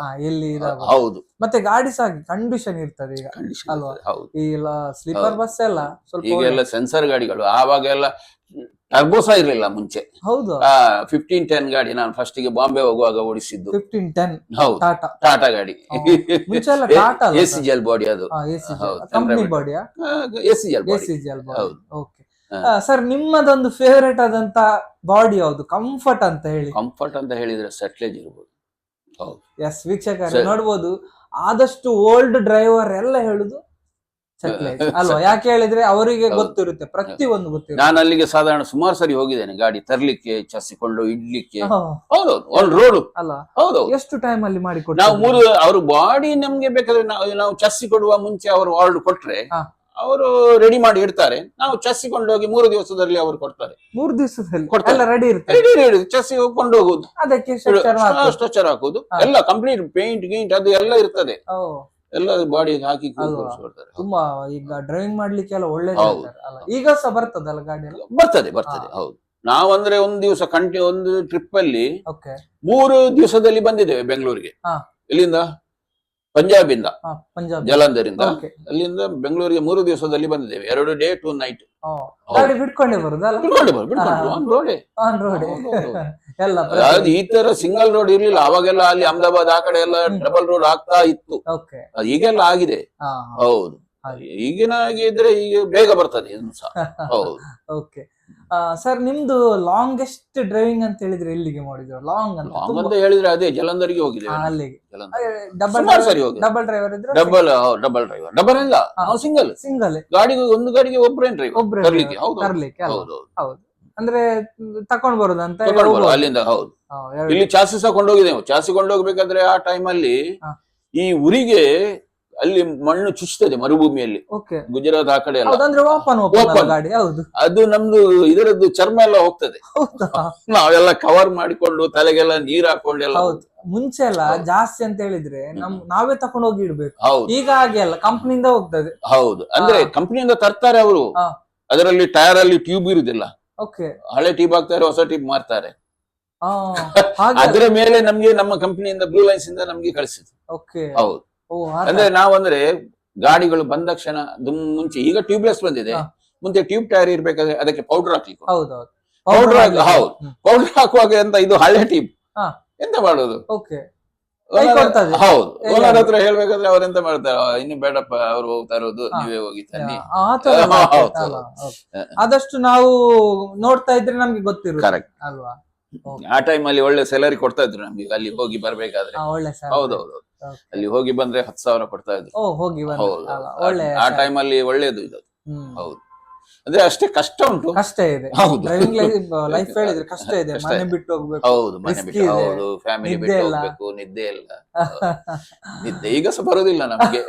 ಹೌದು, ಮತ್ತೆ ಗಾಡಿ ಸಹ ಕಂಡೀಷನ್ ಇರ್ತದೆ ಈಗ ಅಲ್ವಾ? ಈಗ ಸ್ಲೀಪರ್ ಬಸ್ ಎಲ್ಲ ಸ್ವಲ್ಪ, ಈಗೆಲ್ಲ ಸೆನ್ಸರ್ ಗಾಡಿಗಳು, ಆವಾಗೆಲ್ಲ ಟರ್ಬೋ ಸಹ ಇರ್ಲಿಲ್ಲ ಮುಂಚೆ. ಹೌದು, 1510 ಗಾಡಿ ನಾನು ಫಸ್ಟ್ ಗೆ ಬಾಂಬೆ ಹೋಗುವಾಗ ಓಡಿಸಿದ್ದು. 1510 ಹೌದು, ಟಾಟಾ ಗಾಡಿ. ಎಸಿಜಲ್ ಬಾಡಿ ಅದು. ಕಂಪನಿ ಬಾಡಿಯಾ? ಎಸಿಜಲ್ ಬಾಡಿ. ಓಕೆ ಸರ್, ನಿಮ್ಮದೊಂದು ಫೇವರೇಟ್ ಆದಂತ ಬಾಡಿ ಯಾವುದು? ಕಂಫರ್ಟ್ ಅಂತ ಹೇಳಿ. ಕಂಫರ್ಟ್ ಅಂತ ಹೇಳಿದ್ರೆ ಸಟ್ಲೇಜ್ ಇರ್ಬೋದು. ಹೌದು, ಎಸ್ ವೀಕ್ಷಕರೇ ನೋಡ್ಬೋದು, ಆದಷ್ಟು ಓಲ್ಡ್ ಡ್ರೈವರ್ ಎಲ್ಲ ಹೇಳುದು ಸಟ್ಲೇಜ್ ಅಲ್ವಾ? ಯಾಕೆ ಹೇಳಿದ್ರೆ ಅವರಿಗೆ ಗೊತ್ತಿರುತ್ತೆ, ಪ್ರತಿಯೊಂದು ಗೊತ್ತಿರುತ್ತೆ. ನಾನು ಅಲ್ಲಿಗೆ ಸಾಧಾರಣ ಸುಮಾರು ಸರಿ ಹೋಗಿದ್ದೇನೆ, ಗಾಡಿ ತರ್ಲಿಕ್ಕೆ, ಚಸಿಕೊಂಡು ಇಡ್ಲಿಕ್ಕೆ. ಹೌದೌದು, ಒಂದು ರೋಡ್ ಅಲ್ಲ? ಹೌದು. ಎಷ್ಟು ಟೈಮ್ ಅಲ್ಲಿ ಮಾಡಿ ಕೊಡ್ತಾರೆ? ನಾವು ಅವ್ರು ಬಾಡಿ ನಮ್ಗೆ ಬೇಕಾದ್ರೆ ನಾವು ಚಸ್ಸಿ ಕೊಡುವ ಮುಂಚೆ ಅವರು ಆರ್ಡರ್ ಕೊಟ್ರೆ ಅವರು ರೆಡಿ ಮಾಡಿ ಇಡ್ತಾರೆ, ನಾವು ಚಸ್ಸಿಕೊಂಡು ಹೋಗಿ 3 ದಿವಸದಲ್ಲಿ ಅವರು ಕೊಡ್ತಾರೆ. 3 ದಿವಸದಲ್ಲಿ ರೆಡಿ ಇರುತ್ತೆ, ಚಸ್ಸಿ ಕೊಂಡು ಹೋಗುದು, ಅದಕ್ಕೆ ಸ್ಟ್ರಕ್ಚರ್ ಹಾಕುದು, ಎಲ್ಲ ಕಂಪ್ಲೀಟ್ ಪೇಂಟ್ ಗೀಂಟ್ ಅದು ಎಲ್ಲ ಇರ್ತದೆ, ಎಲ್ಲ ಬಾಡಿ ಹಾಕಿ ಕೊಡ್ತಾರೆ. ತುಂಬಾ ಈಗ ಡ್ರೈವಿಂಗ್ ಮಾಡ್ಲಿಕ್ಕೆ ಎಲ್ಲ ಒಳ್ಳೆ. ಈಗ ಸಹ ಬರ್ತದಲ್ಲ ಗಾಡಿ ಎಲ್ಲ? ಬರ್ತದೆ. ಹೌದು, ನಾವಂದ್ರೆ ಒಂದು ದಿವಸ ಒಂದು ಟ್ರಿಪ್ ಅಲ್ಲಿ 3 ದಿವಸದಲ್ಲಿ ಬಂದಿದ್ದೇವೆ ಬೆಂಗಳೂರಿಗೆ. ಇಲ್ಲಿಂದ ಪಂಜಾಬಿಂದ, ಜಲಂಧರಿಂದ, ಅಲ್ಲಿಂದ ಬೆಂಗಳೂರಿಗೆ 3 ದಿವಸದಲ್ಲಿ ಬಂದಿದ್ದೇವೆ. 2 ಡೇ 2 ನೈಟ್. ಬಿಡ್ಕೊಂಡೆ ಬರುದಲ್ಲ? ಈ ತರ ಸಿಂಗಲ್ ರೋಡ್ ಇರ್ಲಿಲ್ಲ ಅವಾಗೆಲ್ಲ. ಅಲ್ಲಿ ಅಹಮದಾಬಾದ್ ಆ ಕಡೆ ಎಲ್ಲ ಡಬಲ್ ರೋಡ್ ಆಗ್ತಾ ಇತ್ತು, ಈಗೆಲ್ಲ ಆಗಿದೆ. ಹೌದು, ಈಗಿನ ಇದ್ರೆ ಈಗ ಬೇಗ ಬರ್ತದೆ. ಹೌದು. ಓಕೆ ಸರ್, ನಿಮ್ದು ಲಾಂಗೆಸ್ಟ್ ಡ್ರೈವಿಂಗ್ ಅಂತ ಹೇಳಿದ್ರೆ ಎಲ್ಲಿಗೆ ಮಾಡಿದ್ರು? ಲಾಂಗ್ ಅಂತ ಹೇಳಿದ್ರೆ ಅದೇ ಜಲಂಧರಿಗೆ ಹೋಗಿದ್ದೇವೆ. ಅಲ್ಲಿಗೆ ಡಬಲ್ ಡ್ರೈವರ್ ಇದ್ರೆ? ಡಬಲ್ ಡ್ರೈವರ್, ಡಬಲ್ ಇಲ್ಲ, ಸಿಂಗಲ್ ಗಾಡಿಗೆ, ಒಂದು ಗಾಡಿಗೆ ಒಬ್ಬರೇ ಡ್ರೈವರ್ ತರ್ಲಿಕ್ಕೆ. ಹೌದು. ಅಂದ್ರೆ ತಕೊಂಡ್ ಬರೋದಂತ ತಗೊಂಡು ಬರೋ ಅಲ್ಲಿಂದ. ಹೌದು, ಇಲ್ಲಿ ಚಾಸಿ ಸಹ ಕೊಂಡೋಗಿದ್ದೇವೆ. ಚಾಸಿ ಕೊಂಡೋಗ್ಬೇಕಾದ್ರೆ ಆ ಟೈಮಲ್ಲಿ ಹಾ. ಈ ಉರಿಗೆ ಅಲ್ಲಿ ಮಣ್ಣು ಚುಚ್ತದೆ ಮರುಭೂಮಿಯಲ್ಲಿ, ಗುಜರಾತ್ ಆ ಕಡೆ ಎಲ್ಲ. ಅಂದ್ರೆ ಓಪನ್ ಗಾಡಿ. ಹೌದು, ಅದು ನಮ್ದು ಇದರದ್ದು ಚರ್ಮ ಎಲ್ಲ ಹೋಗ್ತದೆ. ನಾವೆಲ್ಲ ಕವರ್ ಮಾಡಿಕೊಂಡು ತಲೆಗೆಲ್ಲ ನೀರ್ ಹಾಕೊಂಡೆಲ್ಲ. ಹೌದು, ಮುಂಚೆ ಎಲ್ಲ ಜಾಸ್ತಿ ಅಂತ ಹೇಳಿದ್ರೆ ನಾವೇ ತಕೊಂಡು ಹೋಗಿ ಇಡ್ಬೇಕು. ಈಗ ಹಾಗೆ ಅಲ್ಲ, ಕಂಪ್ನಿಯಿಂದ ಹೋಗ್ತದೆ. ಹೌದು, ಅಂದ್ರೆ ಕಂಪನಿಯಿಂದ ತರ್ತಾರೆ ಅವರು. ಅದರಲ್ಲಿ ಟೈರ್ ಅಲ್ಲಿ ಟ್ಯೂಬ್ ಇರುದಿಲ್ಲ, ಹಳೆ ಟ್ಯೂಬ್ ಹಾಕ್ತಾರೆ, ಹೊಸ ಟ್ಯೂಬ್ ಮಾರ್ತಾರೆ. ಅದರ ಮೇಲೆ ನಮ್ಗೆ ನಮ್ಮ ಕಂಪನಿಯಿಂದ ಬ್ಲೂ ಲೈನ್ಸ್ ಇಂದ ನಮ್ಗೆ ಕಳಿಸಿದ್ರು. ಹೌದು, ಅಂದ್ರೆ ನಾವಂದ್ರೆ ಗಾಡಿಗಳು ಬಂದ ತಕ್ಷಣ ಮುಂಚೆ, ಈಗ ಟ್ಯೂಬ್ಲೆಸ್ ಬಂದಿದೆ, ಮುಂಚೆ ಟ್ಯೂಬ್ ಟೈರ್ ಇರ್ಬೇಕಾದ್ರೆ ಅದಕ್ಕೆ ಪೌಡರ್ ಹಾಕ್ಲಿಕ್ಕೆ. ಪೌಡರ್ ಹೌದು, ಪೌಡರ್ ಹಾಕುವಾಗ ಎಂತ ಇದು ಹಳೆ ಟ್ಯೂಬ್ ಎಂತ ಮಾಡೋದು. ಹೌದು, ಓನರ್ ಹತ್ರ ಹೇಳ್ಬೇಕಾದ್ರೆ ಅವ್ರೆಂತ ಮಾಡ್ತಾರೆ, ಇನ್ನು ಬೇಡಪ್ಪ ಅವ್ರು ಹೋಗ್ತಾ ಇರೋದು, ನೀವೇ ಹೋಗಿ ತನ್ನಿ. ಆದಷ್ಟು ನಾವು ನೋಡ್ತಾ ಇದ್ರೆ ನಮ್ಗೆ ಗೊತ್ತಿರುತ್ತೆ. ಕರೆಕ್ಟ್ ಅಲ್ವಾ. ಆ ಟೈಮ್ ಅಲ್ಲಿ ಒಳ್ಳೆ ಸ್ಯಾಲರಿ ಕೊಡ್ತಾ ಇದ್ರು ನಮ್ಗೆ, ಅಲ್ಲಿ ಹೋಗಿ ಬರ್ಬೇಕಾದ್ರೆ. ಹೌದೌದು, ಅಲ್ಲಿ ಹೋಗಿ ಬಂದ್ರೆ 10,000 ಕೊಡ್ತಾ ಇದ್ರು. ಹೌದು, ಆ ಟೈಮ್ ಅಲ್ಲಿ ಒಳ್ಳೇದು ಇದು. ಹೌದು, ಅಂದ್ರೆ ಅಷ್ಟೇ ಕಷ್ಟ ಉಂಟು, ಕಷ್ಟ ಇದೆ. ಹೌದು, ಲೈಫ್ ಹೇಳಿದ್ರೆ ಕಷ್ಟ ಇದೆ. ಮನೆ ಬಿಟ್ಟು ಹೋಗ್ಬೇಕು. ಹೌದು, ಮನೆ ಬಿಟ್ಟು, ಹೌದು, ಫ್ಯಾಮಿಲಿ ಬಿಟ್ಟು ಹೋಗ್ಬೇಕು, ನಿದ್ದೆ ಇಲ್ಲ. ನಿದ್ದೆ ಈಗ ಸಹ ಬರೋದಿಲ್ಲ ನಮ್ಗೆ.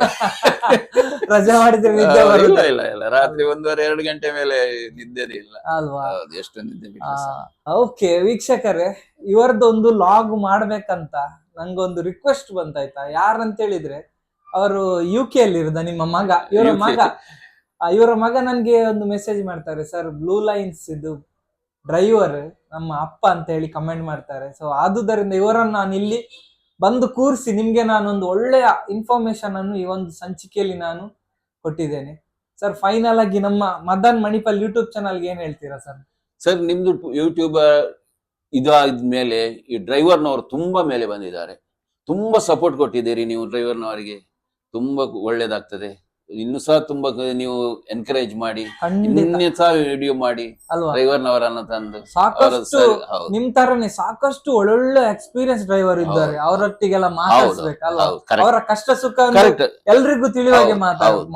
ರಜೆ ಮಾಡಿದ್ರೆ ನಿದ್ದೆ ಇಲ್ಲ, ರಾತ್ರಿ 1:30-2 ಗಂಟೆ ಮೇಲೆ ನಿದ್ದೆ ಇಲ್ಲ ಅಲ್ವಾ. ಎಷ್ಟು ನಿದ್ದೆ. ಓಕೆ ವೀಕ್ಷಕರೇ, ಇವರದೊಂದು ಲಾಗ್ ಮಾಡ್ಬೇಕಂತ ನಂಗೊಂದು ರಿಕ್ವೆಸ್ಟ್ ಬಂತಾಯ್ತಾ. ಯಾರಂತ ಹೇಳಿದ್ರೆ ಅವರು UK ಅಲ್ಲಿ ಇರೋದ ನಿಮ್ಮ ಮಗ. ಇವರ ಮಗ ನನ್ಗೆ ಒಂದು ಮೆಸೇಜ್ ಮಾಡ್ತಾರೆ, ಸರ್ ಬ್ಲೂ ಲೈನ್ಸ್ ಇದು ಡ್ರೈವರ್ ನಮ್ಮ ಅಪ್ಪ ಅಂತ ಹೇಳಿ ಕಮೆಂಟ್ ಮಾಡ್ತಾರೆ. ಸೊ ಆದುದರಿಂದ ಇವರನ್ನು ನಾನು ಇಲ್ಲಿ ಬಂದು ಕೂರಿಸಿ ನಿಮ್ಗೆ ನಾನೊಂದು ಒಳ್ಳೆಯ ಇನ್ಫಾರ್ಮೇಶನ್ ಅನ್ನು ಈ ಒಂದು ಸಂಚಿಕೆಯಲ್ಲಿ ನಾನು ಕೊಟ್ಟಿದ್ದೇನೆ. ಸರ್ ಫೈನಲ್ ಆಗಿ ನಮ್ಮ ಮದನ್ ಮಣಿಪಾಲ್ ಯೂಟ್ಯೂಬ್ ಚಾನಲ್ಗೆ ಏನ್ ಹೇಳ್ತೀರಾ ಸರ್? ಸರ್, ನಿಮ್ದು ಯೂಟ್ಯೂಬ್ ಇದಾದ್ಮೇಲೆ ಈ ಡ್ರೈವರ್ನವರು ತುಂಬಾ ಮೇಲೆ ಬಂದಿದ್ದಾರೆ. ತುಂಬಾ ಸಪೋರ್ಟ್ ಕೊಟ್ಟಿದ್ದೀರಿ ನೀವು ಡ್ರೈವರ್ನವರಿಗೆ, ತುಂಬಾ ಒಳ್ಳೇದಾಗ್ತದೆ. ಇನ್ನು ಸಹ ತುಂಬಾ ನೀವು ಎನ್ಕರೇಜ್ ಮಾಡಿ, ಇನ್ನು ಸಹ ವಿಡಿಯೋ ಮಾಡಿ ಡ್ರೈವರ್ನವರನ್ನ ತಂದು. ಸಾಕಷ್ಟು ನಿಮ್ ತರನೇ ಸಾಕಷ್ಟು ಒಳ್ಳೊಳ್ಳೆ ಎಕ್ಸ್ಪೀರಿಯನ್ಸ್ ಡ್ರೈವರ್ ಇದ್ದಾರೆ, ಅವರೊಟ್ಟಿಗೆಲ್ಲ ಮಾತಾಡ್ಸ್ಬೇಕಲ್ವಾ. ಅವರ ಕಷ್ಟ ಸುಖ ಎಲ್ರಿಗೂ ತಿಳಿಯುವಾಗೆ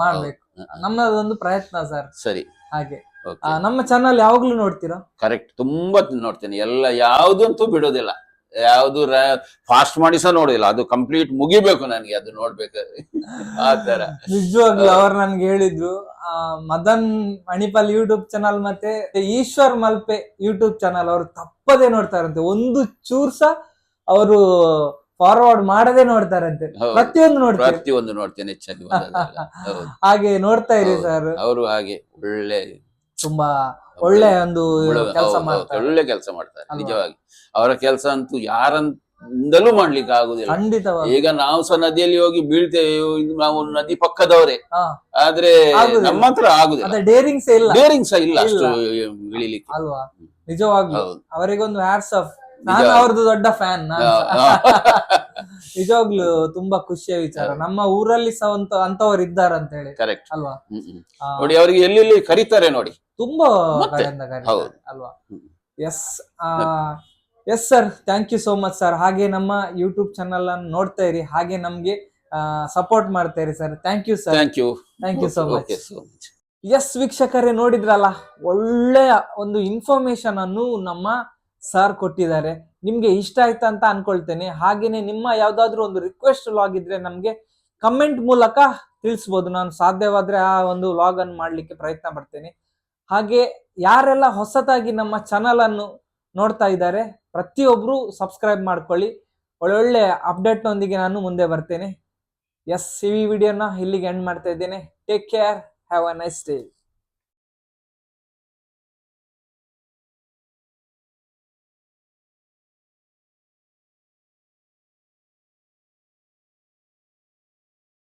ಮಾಡ್ಬೇಕು, ನಮ್ಮದೊಂದು ಪ್ರಯತ್ನ ಸರ್. ಸರಿ, ಹಾಗೆ ನಮ್ಮ ಚಾನಲ್ ಯಾವಾಗ್ಲೂ ನೋಡ್ತೀರಾ? ಕರೆಕ್ಟ್, ತುಂಬಾ ನೋಡ್ತೇನೆ ಎಲ್ಲ, ಯಾವ್ದಂತೂ ಬಿಡೋದಿಲ್ಲ. ಯಾವ್ದು ಫಾಸ್ಟ್ ಮಾಡಿ ಸಹ ನೋಡಿಲ್ಲ, ಅದು ಕಂಪ್ಲೀಟ್ ಮುಗಿಬೇಕು ನನಗೆ ಅದು ನೋಡ್ಬೇಕಾದ್ರೆ. ಆ ತರ ನಿಜವಾಗ್ಲೂ ಅವ್ರು ನನ್ಗೆ ಹೇಳಿದ್ರು, ಮದನ್ ಮಣಿಪಾಲ್ ಯೂಟ್ಯೂಬ್ ಚಾನಲ್ ಮತ್ತೆ ಈಶ್ವರ್ ಮಲ್ಪೆ ಯೂಟ್ಯೂಬ್ ಚಾನಲ್ ಅವರು ತಪ್ಪದೇ ನೋಡ್ತಾರಂತೆ. ಒಂದು ಚೂರ್ ಸಹ ಅವರು ಫಾರ್ವರ್ಡ್ ಮಾಡದೆ ನೋಡ್ತಾರಂತೆ. ಪ್ರತಿಯೊಂದು ನೋಡ್ತೇನೆ ಹೆಚ್ಚಾಗಿ. ಹಾಗೆ ನೋಡ್ತಾ ಇರಿ ಸರ್. ಅವರು ಹಾಗೆ ಒಳ್ಳೆ, ತುಂಬಾ ಒಳ್ಳೆ ಒಂದು ಕೆಲಸ ಮಾಡ್ತಾರೆ, ಒಳ್ಳೆ ಕೆಲಸ ಮಾಡ್ತಾರೆ ನಿಜವಾಗಿ. ಅವರ ಕೆಲಸ ಅಂತೂ ಯಾರಿಂದಲೂ ಮಾಡ್ಲಿಕ್ಕೆ ಆಗುದಿಲ್ಲ. ಖಂಡಿತವಾಗಿ. ಈಗ ನಾವು ಸಹ ನದಿಯಲ್ಲಿ ಹೋಗಿ ಬೀಳ್ತೇವೆ, ನಾವು ನದಿ ಪಕ್ಕದವರೇ, ಆದ್ರೆ ನಮ್ಮ ಹತ್ರ ಆಗುದಿಲ್ಲ. ಡೇರಿಂಗ್ ಸಹ ಇಲ್ಲ ಅಷ್ಟು ಇಳಿಲಿಕ್ಕೆ ಅಲ್ವಾ. ನಿಜವಾಗ್ಲೂ ಅವರಿಗೊಂದು ಹ್ಯಾಟ್ಸ್ ಆಫ್. ನಾನು ಅವ್ರದ್ದು ದೊಡ್ಡ ಫ್ಯಾನ್. ನಿಜವಾಗ್ಲು ತುಂಬಾ ಖುಷಿಯ ವಿಚಾರ. ನಮ್ಮ ಊರಲ್ಲಿ ಸಹ ಅಂತವರು ಇದ್ದಾರಂತ ಹೇಳಿ. ಕರೆಕ್ಟ್ ಅಲ್ವಾ. ನೋಡಿ, ಅವರಿಗೆ ಎಲ್ಲೆಲ್ಲಿ ಕರೀತಾರೆ ನೋಡಿ, ತುಂಬಾ ಕಡೆಯಿಂದ ಕರೀತಾರೆ ಅಲ್ವಾ. Yes sir, thank you so much sir. ಹಾಗೆ ನಮ್ಮ ಯೂಟ್ಯೂಬ್ ಚಾನಲ್ ಅನ್ನು ನೋಡ್ತಾ ಇರಿ, ಹಾಗೆ ನಮ್ಗೆ ಸಪೋರ್ಟ್ ಮಾಡ್ತಾ ಇರಿ ಸರ್. Thank you sir. Thank you so much. Yes ವೀಕ್ಷಕರೇ, ನೋಡಿದ್ರಲ್ಲ, ಒಳ್ಳೆಯ ಒಂದು ಇನ್ಫಾರ್ಮೇಶನ್ ಅನ್ನು ನಮ್ಮ ಸರ್ ಕೊಟ್ಟಿದ್ದಾರೆ. ನಿಮ್ಗೆ ಇಷ್ಟ ಆಯ್ತಾ ಅಂತ ಅನ್ಕೊಳ್ತೇನೆ. ಹಾಗೇನೆ ನಿಮ್ಮ ಯಾವ್ದಾದ್ರು ಒಂದು ರಿಕ್ವೆಸ್ಟ್ ಲಾಗ್ ಇದ್ರೆ ನಮ್ಗೆ ಕಮೆಂಟ್ ಮೂಲಕ ತಿಳಿಸ್ಬೋದು. ನಾನು ಸಾಧ್ಯವಾದ್ರೆ ಆ ಒಂದು ಲಾಗ್ ಅನ್ನು ಮಾಡ್ಲಿಕ್ಕೆ ಪ್ರಯತ್ನ ಪಡ್ತೇನೆ. ಹಾಗೆ ಯಾರೆಲ್ಲ ಹೊಸದಾಗಿ ನಮ್ಮ ಚಾನಲ್ ಅನ್ನು ನೋಡ್ತಾ ಇದ್ದಾರೆ, ಪ್ರತಿಯೊಬ್ರು ಸಬ್ಸ್ಕ್ರೈಬ್ ಮಾಡ್ಕೊಳ್ಳಿ. ಒಳ್ಳೊಳ್ಳೆ ಅಪ್ಡೇಟ್ ನೊಂದಿಗೆ ನಾನು ಮುಂದೆ ಬರ್ತೇನೆ. ಎಸ್, ಈ ವಿಡಿಯೋನ ಇಲ್ಲಿಗೆ ಎಂಡ್ ಮಾಡ್ತಾ ಇದ್ದೇನೆ. Take care, have a nice day.